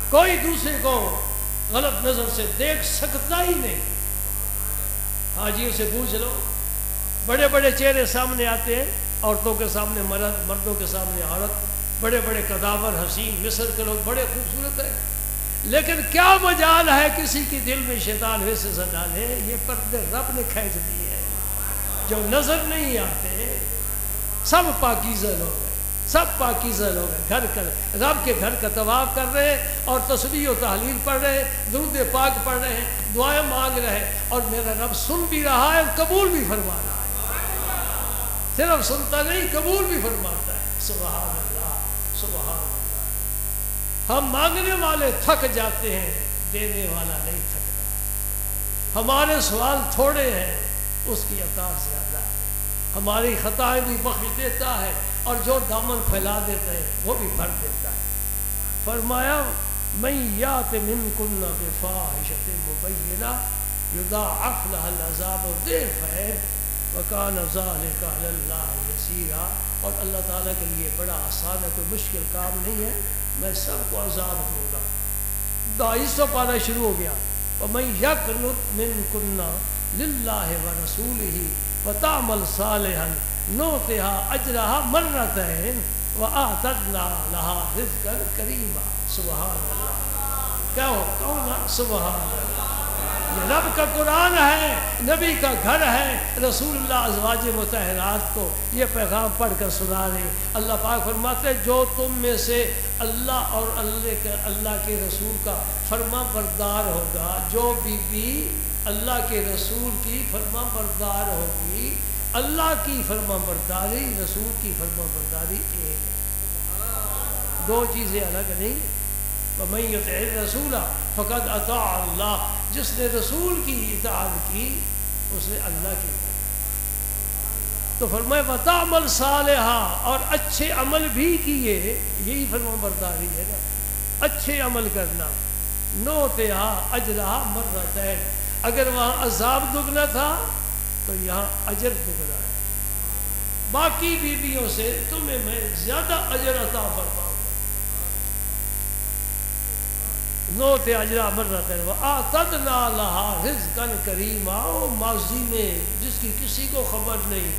C: کوئی دوسرے کو غلط نظر سے دیکھ سکتا ہی نہیں۔ حاجیوں سے پوچھ لو، بڑے بڑے چہرے سامنے آتے ہیں، عورتوں کے سامنے مرد، مردوں کے سامنے عورت، بڑے بڑے قداور حسین، مصر کے لوگ بڑے خوبصورت ہیں، لیکن کیا مجال ہے کسی کے دل میں شیطان وسوسہ ڈالے؟ یہ پردے رب نے کھینچ دیے ہیں جو نظر نہیں آتے۔ سب پاکیزہ لوگ ہیں، سب پاکیزہ لوگ ہیں، گھر کر رب کے گھر کا طواف کر رہے ہیں اور تسبیح و تحلیل پڑھ رہے ہیں، درود پاک پڑھ رہے ہیں، دعائیں مانگ رہے ہیں، اور میرا رب سن بھی رہا ہے اور قبول بھی فرما رہا ہے۔ صرف سنتا نہیں، قبول بھی فرماتا ہے۔ سبحان اللہ، سبحان اللہ۔ ہم مانگنے والے تھک جاتے ہیں، دینے والا نہیں تھکتا۔ ہمارے سوال تھوڑے ہیں، اس کی عطا زیادہ ہے۔ ہماری خطائیں بھی بخش دیتا ہے اور جو دامن پھیلا دیتا ہے وہ بھی بھر دیتا ہے۔ فرمایا من یات منکن بفاحشۃ مبینہ یضاعف لها العذاب ضعفین وکان ذلک علی اللہ یسیرا۔ اور اللہ تعالیٰ کے لیے بڑا آسان ہے، کوئی مشکل کام نہیں ہے، میں سب کو عذاب دوں گا۔ 22 پارہ شروع ہو گیا، وَمَن يَقْنُتْ مِنكُنَّ لِلَّهِ وَرَسُولِهِ وَتَعْمَلْ صَالِحًا نُؤْتِهَا أَجْرَهَا مَرَّتَيْنِ وَأَعْتَدْنَا لَهَا رِزْقًا كَرِيمًا۔ سبحان اللہ، کیا ہو کہوں گا؟ سبحان اللہ۔ یہ رب کا قرآن ہے، نبی کا گھر ہے، رسول اللہ ازواج مطہرات کو یہ پیغام پڑھ کر سنا رہے۔ اللہ پاک فرماتے ہیں جو تم میں سے اللہ اور اللہ کے رسول کا فرما بردار ہوگا، جو بی بی اللہ کے رسول کی فرما بردار ہوگی، اللہ کی فرما برداری، رسول کی فرما برداری ایک ہے، دو چیزیں الگ نہیں۔ وَمَن يُطِعِ الرَّسُولَ فَقَدْ أَطَاعَ اللَّهَ، جس نے رسول کی اطاعت کی اس نے اللہ کی۔ تو فرمائے وَتَعْمَلْ صَالِحًا، اور اچھے عمل بھی کیے، یہی فرما برداری ہے نا، اچھے عمل کرنا۔ نُؤْتِهَا أَجْرَهَا مَرَّتَيْنِ، اگر وہاں عذاب دگنا تھا تو یہاں اجر دگنا ہے۔ باقی بیویوں سے تمہیں میں زیادہ اجر عطا فرماؤں۔ نوت اجرا مرتين وآتدنا لها رزقا كريما، ماضی میں جس کی کسی کو خبر نہیں،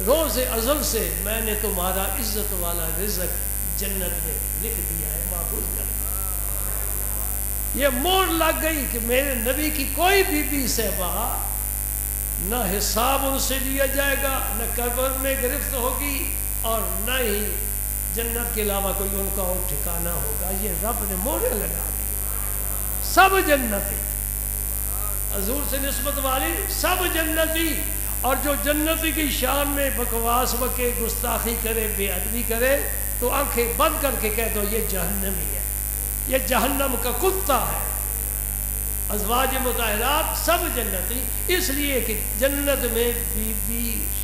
C: روز ازل سے میں نے تمہارا عزت والا رزق جنت میں لکھ دیا ہے، محفوظ کر دیا۔ یہ مور لگ گئی کہ میرے نبی کی کوئی بی بی صحبہ نہ حساب ان سے لیا جائے گا، نہ قبر میں گرفت ہوگی، اور نہ ہی جنت کے علاوہ کوئی ان کا اور ٹھکانہ ہوگا۔ یہ رب نے مورے لگا دی، سب جنتی، حضور سے نسبت والی سب جنتی، اور جو جنتی کی شان میں بکواس بکے، گستاخی کرے، بے ادبی کرے تو آنکھیں بند کر کے کہہ دو یہ جہنمی ہے، یہ جہنم کا کتا ہے۔ ازواج مطہرات سب جنتی، اس لیے کہ جنت میں بی بی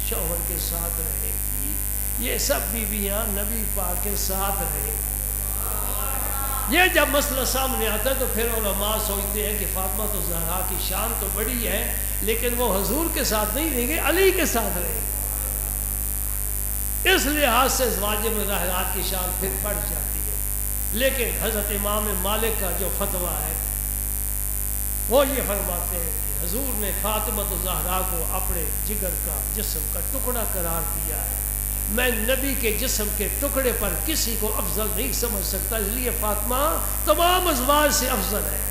C: شوہر کے ساتھ رہے گی، یہ سب بیویاں نبی پاک کے ساتھ رہے گی۔ یہ جب مسئلہ سامنے آتا ہے تو پھر علماء سوچتے ہیں کہ فاطمہ تو زہرا کی شان تو بڑی ہے، لیکن وہ حضور کے ساتھ نہیں رہیں گے، علی کے ساتھ رہیں گے، اس لحاظ سے ازواج مطہرات کی شان پھر بڑھ جاتی ہے۔ لیکن حضرت امام مالک کا جو فتویٰ ہے وہ یہ فرماتے ہیں کہ حضور نے فاطمہ زہرا کو اپنے جگر کا، جسم کا ٹکڑا قرار دیا ہے، میں نبی کے جسم کے ٹکڑے پر کسی کو افضل نہیں سمجھ سکتا، اس لیے فاطمہ تمام ازواج سے افضل ہے،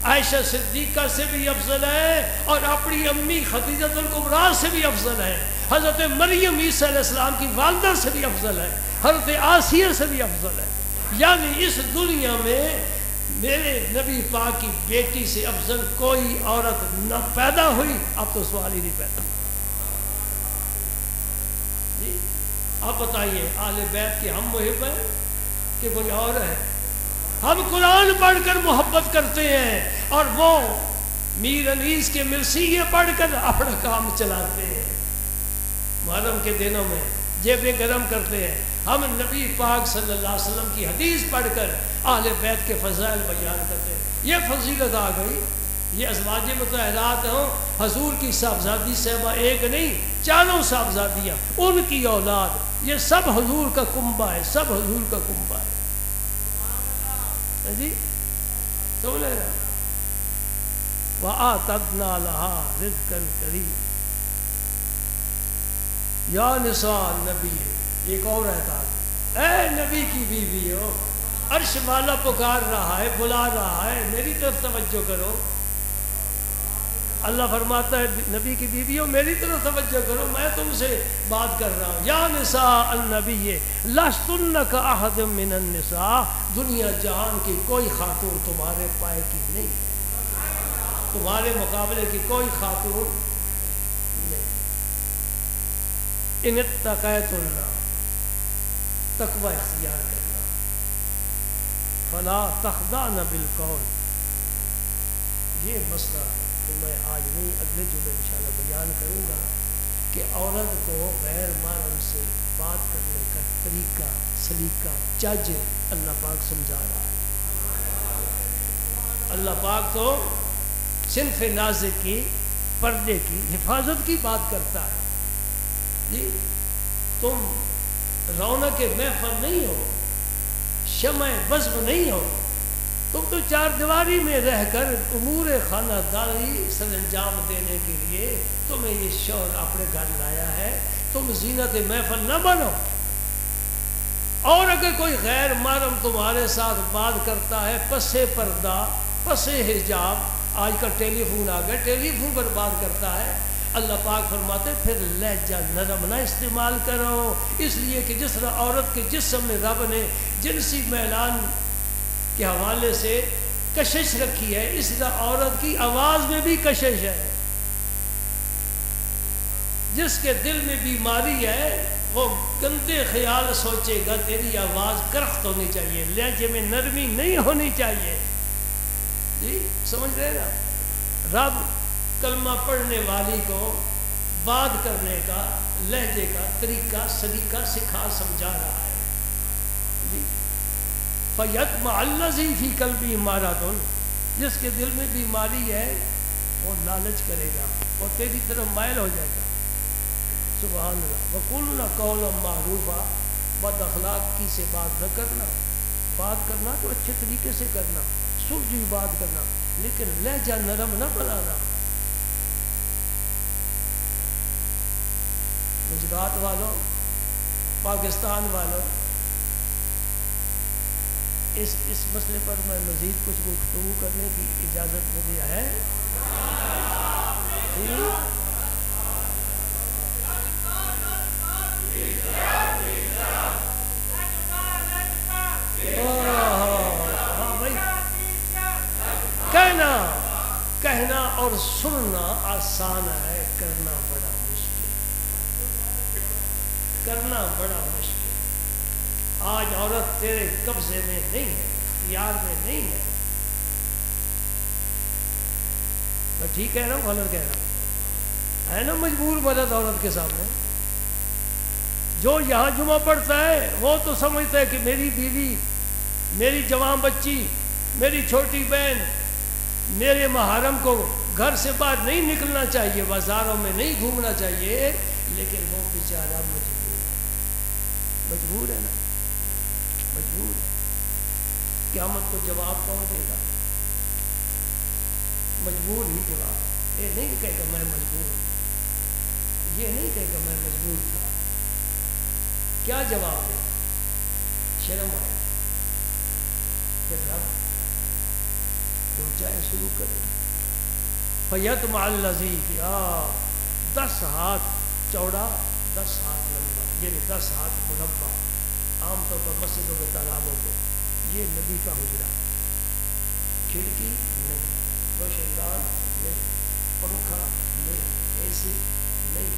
C: عائشہ صدیقہ سے بھی افضل ہے، اور اپنی امی خدیجہ الکبریٰ سے بھی افضل ہے، حضرت مریم عیسیٰ علیہ السلام کی والدہ سے بھی افضل ہے، حضرت آسیہ سے بھی افضل ہے۔ یعنی اس دنیا میں میرے نبی پاک کی بیٹی سے افضل کوئی عورت نہ پیدا ہوئی، اب تو سوال ہی نہیں پیدا۔ جی آپ بتائیے، اہل بیت کے ہم محب ہیں کہ کوئی اور ہے؟ ہم قرآن پڑھ کر محبت کرتے ہیں، اور وہ میر انیس کے مرثیے پڑھ کر اپنا کام چلاتے ہیں۔ محرم کے دنوں میں جیبیں گرم کرتے ہیں، ہم نبی پاک صلی اللہ علیہ وسلم کی حدیث پڑھ کر اہل بیت کے فضائل بیان کرتے ہیں۔ یہ فضیلت آ گئی، یہ ازواج مطہرات ہوں، حضور کی صاحبزادی صاحبہ ایک نہیں، چاروں صاحبزادیاں، ان کی اولاد، یہ سب حضور کا کنبہ ہے، سب حضور کا کنبہ ہے۔ جی سمجھ لے رہا وَآتَدْنَا لَهَا رِزْقًا كَرِيمًا یا نساء نبی، ایک اور آیت، اے نبی کی بیوی ہو، عرش والا پکار رہا ہے، بلا رہا ہے، میری طرف توجہ کرو۔ اللہ فرماتا ہے نبی کی بیوی ہو، میری طرف توجہ کرو، میں تم سے بات کر رہا ہوں۔ یا نساء النبی لستن کاحد من النساء، دنیا جہان کی کوئی خاتون تمہارے پائے کی نہیں، تمہارے مقابلے کی کوئی خاتون نہیں۔ ان اتقیتن، تقوی اختیار کرنا، فلا تخضعن بالقول، یہ مسئلہ تو میں آج نہیں اگلے جمعے انشاءاللہ بیان کروں گا کہ عورت کو غیر محرم سے بات کرنے کا طریقہ، سلیقہ، چج اللہ پاک سمجھا رہا ہے۔ اللہ پاک تو صنف نازک کی، پردے کی حفاظت کی بات کرتا ہے۔ جی تم رونق محفل نہیں ہو، شمع بزم نہیں ہو، تم تو چار دیواری میں رہ کر امور خانہ داری سر انجام دینے کے لیے تمہیں یہ شوہر اپنے گھر لایا ہے، تم زینت محفل نہ بنو۔ اور اگر کوئی غیر محرم تمہارے ساتھ بات کرتا ہے پسے پردہ، پسے حجاب، آج کا ٹیلی فون آ گیا، ٹیلی فون پر بات کرتا ہے، اللہ پاک فرماتے پھر لہجہ نرم نہ استعمال کرو، اس لیے کہ جس طرح عورت کے جسم میں رب نے جنسی میلان کے حوالے سے کشش رکھی ہے، اس طرح عورت کی آواز میں بھی کشش ہے۔ جس کے دل میں بیماری ہے وہ گندے خیال سوچے گا، تیری آواز کرخت ہونی چاہیے، لہجے میں نرمی نہیں ہونی چاہیے۔ جی سمجھ رہے نا، رب کلمہ پڑھنے والی کو بات کرنے کا لہجے کا طریقہ سلیقہ سکھا سمجھا رہا ہے۔ جی فَيَطْمَعَ الَّذِي فِي قَلْبِهِ مَرَضٌ، جس کے دل میں بیماری ہے وہ لالچ کرے گا، وہ تیری طرف مائل ہو جائے گا۔ سبحان اللہ۔ وَقُلْنَا قَوْلًا مَعْرُوفًا، بد اخلاقی سے بات نہ کرنا، بات کرنا تو اچھے طریقے سے کرنا، سلجھی بات کرنا، لیکن لہجہ نرم نہ بنانا۔ گجرات والوں، پاکستان والوں، اس مسئلے پر میں مزید کچھ گفتگو کرنے کی اجازت مجھے ہے؟ ہاں بھائی، کہنا اور سننا آسان ہے، کرنا بڑا مشکل، کرنا بڑا مشکل۔ آج عورت تیرے قبضے میں نہیں ہے، اختیار میں نہیں ہے۔ میں ٹھیک کہہ رہا ہوں غلط کہہ رہا ہوں؟ ہے نا مجبور مرد عورت کے سامنے۔ جو یہاں جمعہ پڑھتا ہے وہ تو سمجھتا ہے کہ میری بیوی، میری جوان بچی، میری چھوٹی بہن، میرے محرم کو گھر سے باہر نہیں نکلنا چاہیے، بازاروں میں نہیں گھومنا چاہیے، لیکن وہ بیچارہ مجبور ہے نا، مجبور ہے۔ قیامت کو جواب کون دے گا؟ مجبور ہی جواب، یہ نہیں کہے گا میں مجبور ہوں۔ یہ نہیں کہے گا میں مجبور تھا. کیا جواب دے؟ شرم آیا. پھر رب جو چاہے شروع کر دے. فَيَطْمَعَ الَّذِي یا 10 ہاتھ چوڑا 10 ہاتھ لمبا، یعنی 10 ہاتھ مربع. عام طور پر مسجدوں میں تالابوں کو یہ نبی کا حجرہ، کھڑکی نہیں، روشن دان نہیں، پنکھا نہیں، اے سی نہیں،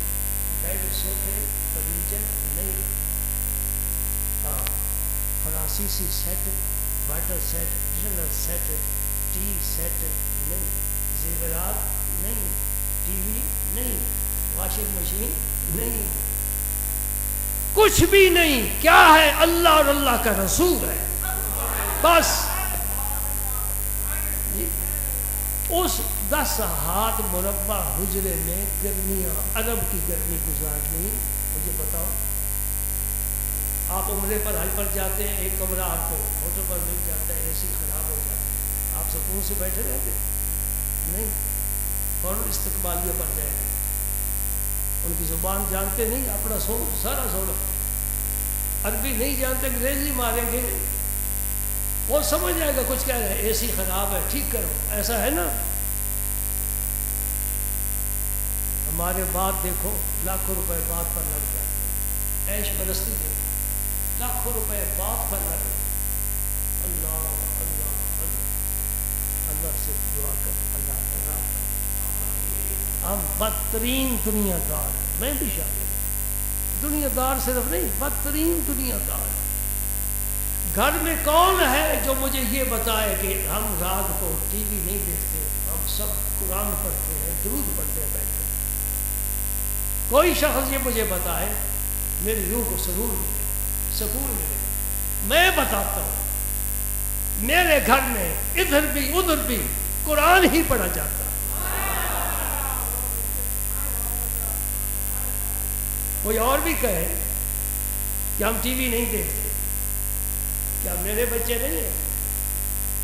C: بیڈ صوفے فرنیچر نہیں، ہاں فرانسیسی set, water set, dinner set, tea set نہیں، زیورات نہیں، ٹی وی نہیں، واشنگ مشین نہیں، کچھ بھی نہیں. کیا ہے؟ اللہ اور اللہ کا رسول ہے بس. اس 10 ہاتھ مربع حجرے میں گرمیاں، عرب کی گرمی گزارنی. مجھے بتاؤ، آپ عمرے پر حج پر جاتے ہیں، ایک کمرہ آپ کو ہوٹل پر مل جاتا ہے، اے سی خراب ہو جاتا ہے، آپ سکون سے بیٹھے رہتے نہیں، فوراً استقبالیہ پر جائے گا. ان کی زبان جانتے نہیں، اپنا سارا سونا. عربی نہیں جانتے، انگریزی ماریں گے، وہ سمجھ جائے گا کچھ کہہ رہے ہیں، اے سی خراب ہے ٹھیک کرو. ایسا ہے نا. ہمارے بات دیکھو، لاکھوں روپے بات پر لگ جاتے ہیں. عیش پرستی دیکھو، لاکھوں روپے بات پر لگ. اللہ اللہ اللہ اللہ سے دعا کر اللہ تعالیٰ. ہم بدترین دنیا دار ہیں، میں بھی شامل ہوں. دنیا دار صرف نہیں، بدترین دنیا دار. گھر میں کون ہے جو مجھے یہ بتائے کہ ہم رات کو ٹی وی نہیں دیکھتے، ہم سب قرآن پڑھتے ہیں، درود پڑھتے ہیں بیٹھ کر؟ کوئی شخص یہ مجھے بتائے، میری روح کو سرور ملے گا، سکون ملے گا. میں بتاتا ہوں، میرے گھر میں ادھر بھی ادھر بھی قرآن ہی پڑھا جاتا. کوئی اور بھی کہے کہ ہم ٹی وی نہیں دیکھتے، کیا میرے بچے نہیں ہیں؟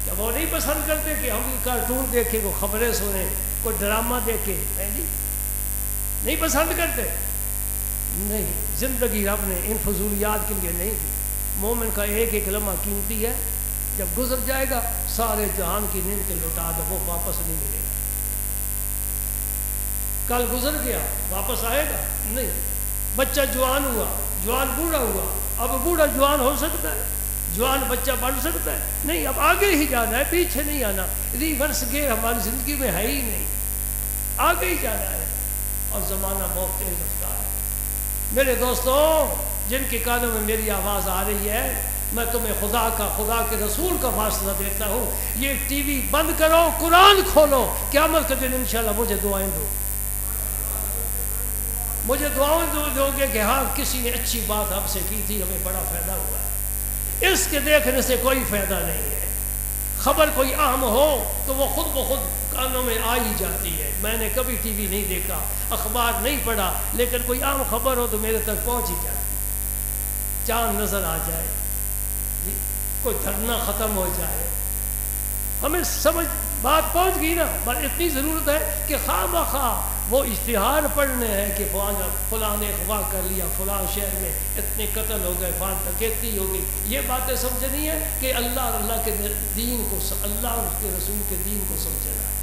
C: کیا وہ نہیں پسند کرتے کہ ہم کارٹون دیکھیں، کوئی خبریں سنیں، کوئی ڈرامہ دیکھیں؟ نہیں پسند کرتے. نہیں، زندگی رب نے ان فضولیات کے لیے نہیں دی. مومن کا ایک ایک لمحہ قیمتی ہے، جب گزر جائے گا سارے جہان کی نعمتیں لوٹا دو، وہ واپس نہیں ملے گا. کل گزر گیا، واپس آئے گا نہیں. بچہ جوان ہوا، جوان بوڑھا ہوا، اب بوڑھا جوان ہو سکتا ہے، جوان بچہ بن سکتا ہے؟ نہیں، اب آگے ہی جانا ہے، پیچھے نہیں آنا. ریورس گیئر ہماری زندگی میں ہے ہی نہیں، آگے ہی جانا ہے. اور زمانہ بہت تیز رفتار ہے. میرے دوستوں، جن کے کانوں میں میری آواز آ رہی ہے، میں تمہیں خدا کا، خدا کے رسول کا فاصلہ دیتا ہوں. یہ ٹی وی بند کرو، قرآن کھولو. قیامت کے دن انشاءاللہ مجھے دعائیں دو، مجھے دعائیں دو گے کہ ہاں کسی نے اچھی بات ہم سے کی تھی، ہمیں بڑا فائدہ ہوا ہے. اس کے دیکھنے سے کوئی فائدہ نہیں ہے. خبر کوئی اہم ہو تو وہ خود بخود کانوں میں آ ہی جاتی ہے. میں نے کبھی ٹی وی نہیں دیکھا، اخبار نہیں پڑھا، لیکن کوئی اہم خبر ہو تو میرے تک پہنچ ہی جاتی. چاند نظر آ جائے، کوئی دھرنا ختم ہو جائے، ہمیں سمجھ بات پہنچ گئی نا. بس اتنی ضرورت ہے کہ خواہ مخواہ وہ اشتہار پڑھنے ہیں کہ فلاں نے اغوا کر لیا، فلاں شہر میں اتنے قتل ہو گئے، فلاں ڈکیتی ہو گئی. یہ باتیں سمجھنی ہے کہ اللہ اور اللہ کے دین کو، اللہ اور اس کے رسول کے دین کو سمجھنا ہے.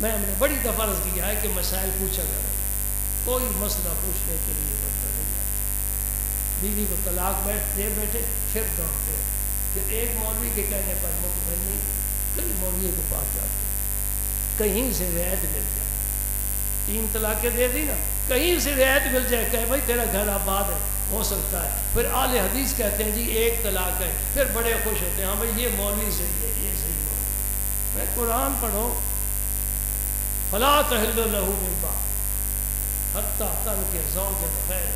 C: میں ہم نے بڑی دفعہ عرض کیا ہے کہ مسائل پوچھا کریں، کوئی مسئلہ پوچھنے کے لیے بنتا نہیں ہے. بیوی کو طلاق دے بیٹھے پھر دوڑتے ہیں، پھر ایک مولوی کے کہنے پر مطمئن نہیں، کئی مولوی کو پاس جاتے، کہیں سے رعایت مل جائے. 3 طلاقیں دے دی نا، کہیں سے رعایت مل جائے، کہ بھائی تیرا گھر آباد ہے، ہو سکتا ہے. پھر اہل حدیث کہتے ہیں جی 1 طلاق ہے، پھر بڑے خوش ہوتے ہیں، ہاں بھائی یہ مولوی صحیح ہے، یہ صحیح مولوی. میں قرآن پڑھو، فلا تحل له من بعد حتی تنکح زوجا غیرہ.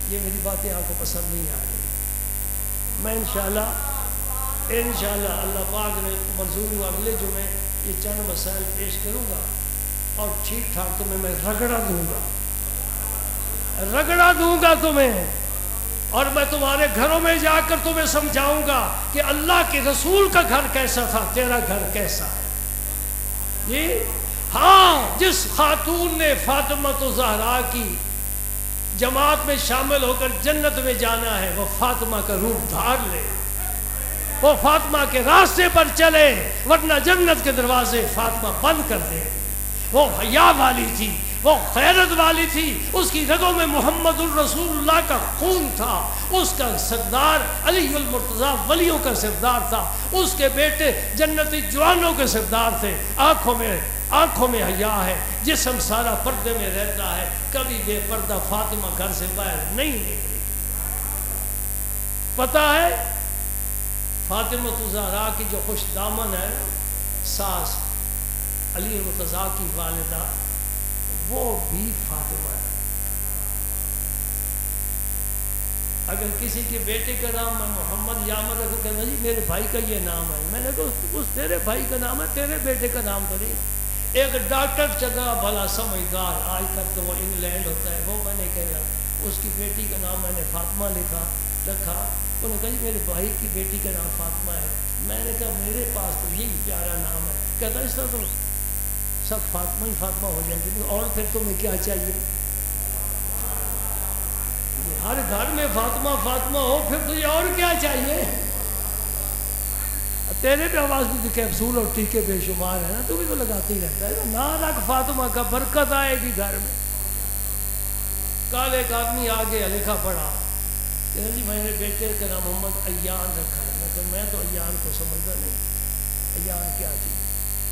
C: یہ میری باتیں آپ کو پسند نہیں آ رہی. میں انشاءاللہ اللہ پاک نے منظور ہوا اگلے جمعے یہ چند مسائل پیش کروں گا، اور ٹھیک ٹھاک تمہیں میں رگڑا دوں گا تمہیں. اور میں تمہارے گھروں میں جا کر تمہیں سمجھاؤں گا کہ اللہ کے رسول کا گھر کیسا تھا، تیرا گھر کیسا ہے. جی، ہاں جس خاتون نے فاطمہ زہرا کی جماعت میں شامل ہو کر جنت میں جانا ہے وہ فاطمہ کا روپ دھار لے، وہ فاطمہ کے راستے پر چلے، ورنہ جنت کے دروازے فاطمہ بند کر دے۔ وہ حیا والی تھی، وہ غیرت والی تھی، اس کی رگوں میں محمد الرسول اللہ کا خون تھا، اس کا سردار علی المرتضیٰ ولیوں کا سردار تھا، اس کے بیٹے جنتی جوانوں کے سردار تھے۔ آنکھوں میں حیا ہے، جسم سارا پردے میں رہتا ہے، کبھی بے پردہ فاطمہ گھر سے باہر نہیں نکلی۔ پتہ ہے فاطمہ زہرا کی جو خوش دامن ہے ساس علی المرتضیٰ کی والدہ، وہ بھی فاطمہ ہے۔ اگر کسی کے بیٹے کا نام میں محمد یامر رکھوں، کہنا جی میرے بھائی کا یہ نام ہے، میں نے کہا اس تیرے بھائی کا نام ہے، تیرے بیٹے کا نام تو نہیں۔ ایک ڈاکٹر چگا بھلا سمجھدار، آج کل تو وہ انگلینڈ ہوتا ہے، وہ میں نے کہا اس کی بیٹی کا نام میں نے فاطمہ رکھا۔ انہوں نے کہا جی میرے بھائی کی بیٹی کا نام فاطمہ ہے، میں نے کہا میرے پاس تو یہی پیارا نام ہے۔ کہتا اس طرح تو سب فاطمہ ہی فاطمہ ہو جائیں گے، اور پھر تمہیں کیا چاہیے؟ ہر گھر میں فاطمہ فاطمہ ہو، پھر تجھے اور کیا چاہیے؟ تیرے بھی آواز بھی کیپسول اور ٹیکے بے شمار ہے نا، تو بھی تو لگاتے ہی رہتا ہے نا رکھ فاطمہ کا، برکت آئے گی گھر میں۔ کل ایک آدمی آگے لکھا پڑا کہ جی میں نے بیٹے کا نام محمد ایان رکھا ہے۔ میں تو ایان کو سمجھتا نہیں، ایان کیا چیز؟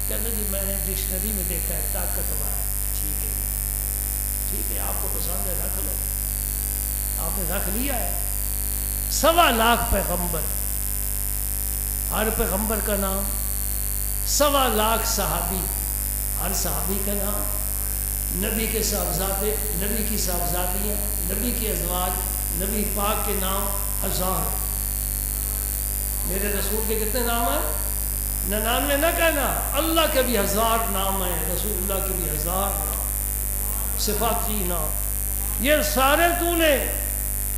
C: کہتے جی میں نے ڈکشنری میں دیکھا ہے طاقتور ہے۔ ٹھیک ہے آپ کو پسند ہے رکھ لو، آپ نے رکھ لیا ہے۔ 1.25 لاکھ پیغمبر، ہر پیغمبر کا نام، 1.25 لاکھ صحابی، ہر صحابی کا نام، نبی کے صاحبزادے، نبی کی صاحبزادیاں، نبی کے ازواج، نبی پاک کے نام 1000۔ میرے رسول کے کتنے نام ہیں؟ 99 نہ کہنا، اللہ کے بھی 1000 نام ہیں، رسول اللہ کے بھی 1000 نام، صفاتی نام۔ یہ سارے تو نے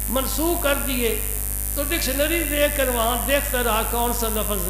C: منسوخ کر دیے، تو ڈکشنری دیکھ کر وہاں دیکھتا رہا کون سا لفظ،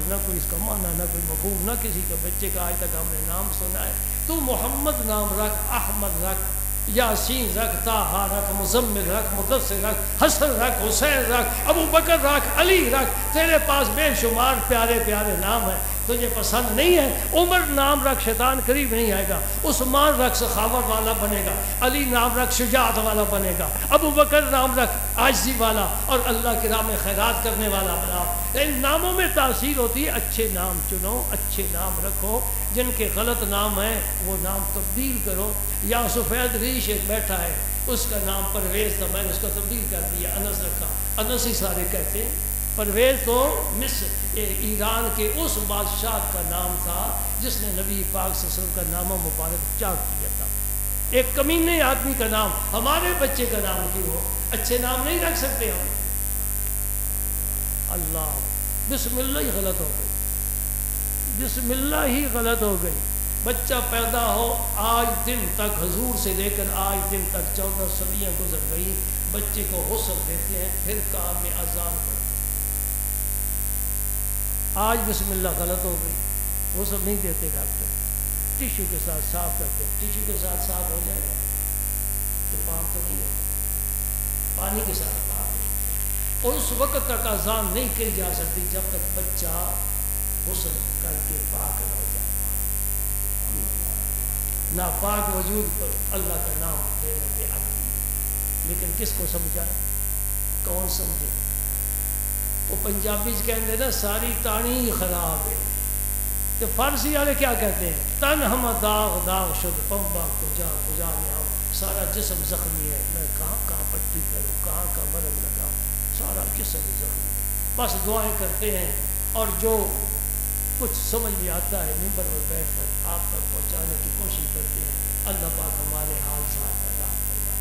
C: نہ کوئی اس کا معنی، نہ کوئی مفہوم، نہ کسی کا بچے کا آج تک ہم نے نام سنا ہے۔ تو محمد نام رکھ، احمد رکھ، یاسین رکھ، طٰہٰ رکھ، مزمل رکھ، مدثر رکھ، حسن رکھ، حسین رکھ، ابو بکر رکھ، علی رکھ، تیرے پاس بے شمار پیارے پیارے نام ہیں، تجھے پسند نہیں ہے عمر نام رکھ، شیطان قریب نہیں آئے گا۔ عثمان رکھ، سخاوت والا بنے گا۔ علی نام رکھ، شجاعت والا بنے گا۔ ابو بکر نام رکھ، عاجزی والا اور اللہ کی راہ میں خیرات کرنے والا بنا۔ ان ناموں میں تاثیر ہوتی ہے، اچھے نام چنو، اچھے نام رکھو، جن کے غلط نام ہیں وہ نام تبدیل کرو۔ یا سفید ریش ایک بیٹھا ہے، اس کا نام پرویز تھا، میں نے اس کا تبدیل کر دیا، انس رکھا، انس ہی سارے کہتے ہیں۔ پرویز تو مصر ایران کے اس بادشاہ کا نام تھا جس نے نبی پاک صلی اللہ علیہ وسلم کا نام مبارک چاک کیا تھا۔ ایک کمینے آدمی کا نام، ہمارے بچے کا نام کیوں ہو؟ اچھے نام نہیں رکھ سکتے ہم؟ اللہ، بسم اللہ ہی غلط ہو گئی، بسم اللہ ہی غلط ہو گئی۔ بچہ پیدا ہو، آج دن تک حضور سے لے کر آج دن تک 14 صدیاں گزر گئی، بچے کو غسل دیتے ہیں، پھر کہا میں اذان پڑھوں۔ آج بسم اللہ غلط ہو گئی، غسل نہیں دیتے ڈاکٹر، ٹیشو کے ساتھ صاف کرتے ہیں، ٹیشو کے ساتھ صاف ہو جائے گا تو پاک تو نہیں ہوگا، پانی کے ساتھ پاک ہے۔ اور اس وقت تک اذان نہیں کی جا سکتی جب تک بچہ غسل کر کے پاک نہ ہو جائے۔ ناپاک وجود پر اللہ کا نام لینے پہ آتی، لیکن کس کو سمجھائے، کون سمجھے؟ وہ پنجابی کہتے ہیں نا ساری تانی ہی خراب ہے، تو فارسی والے کیا کہتے ہیں؟ تن ہم داغ داغ شد پمبا کجا کجا نیا، سارا جسم زخمی ہے، میں کہاں کہاں پٹی کروں، کہاں کہاں مرم لگاؤں، سارا جسم زخمی ہے۔ بس دعائیں کرتے ہیں اور جو کچھ سمجھ میں آتا ہے ممبر پر بیٹھ کر آپ تک پہنچانے کی کوشش کرتے ہیں۔ اللہ پاک ہمارے حال ساتھ کا راہ فرمائے۔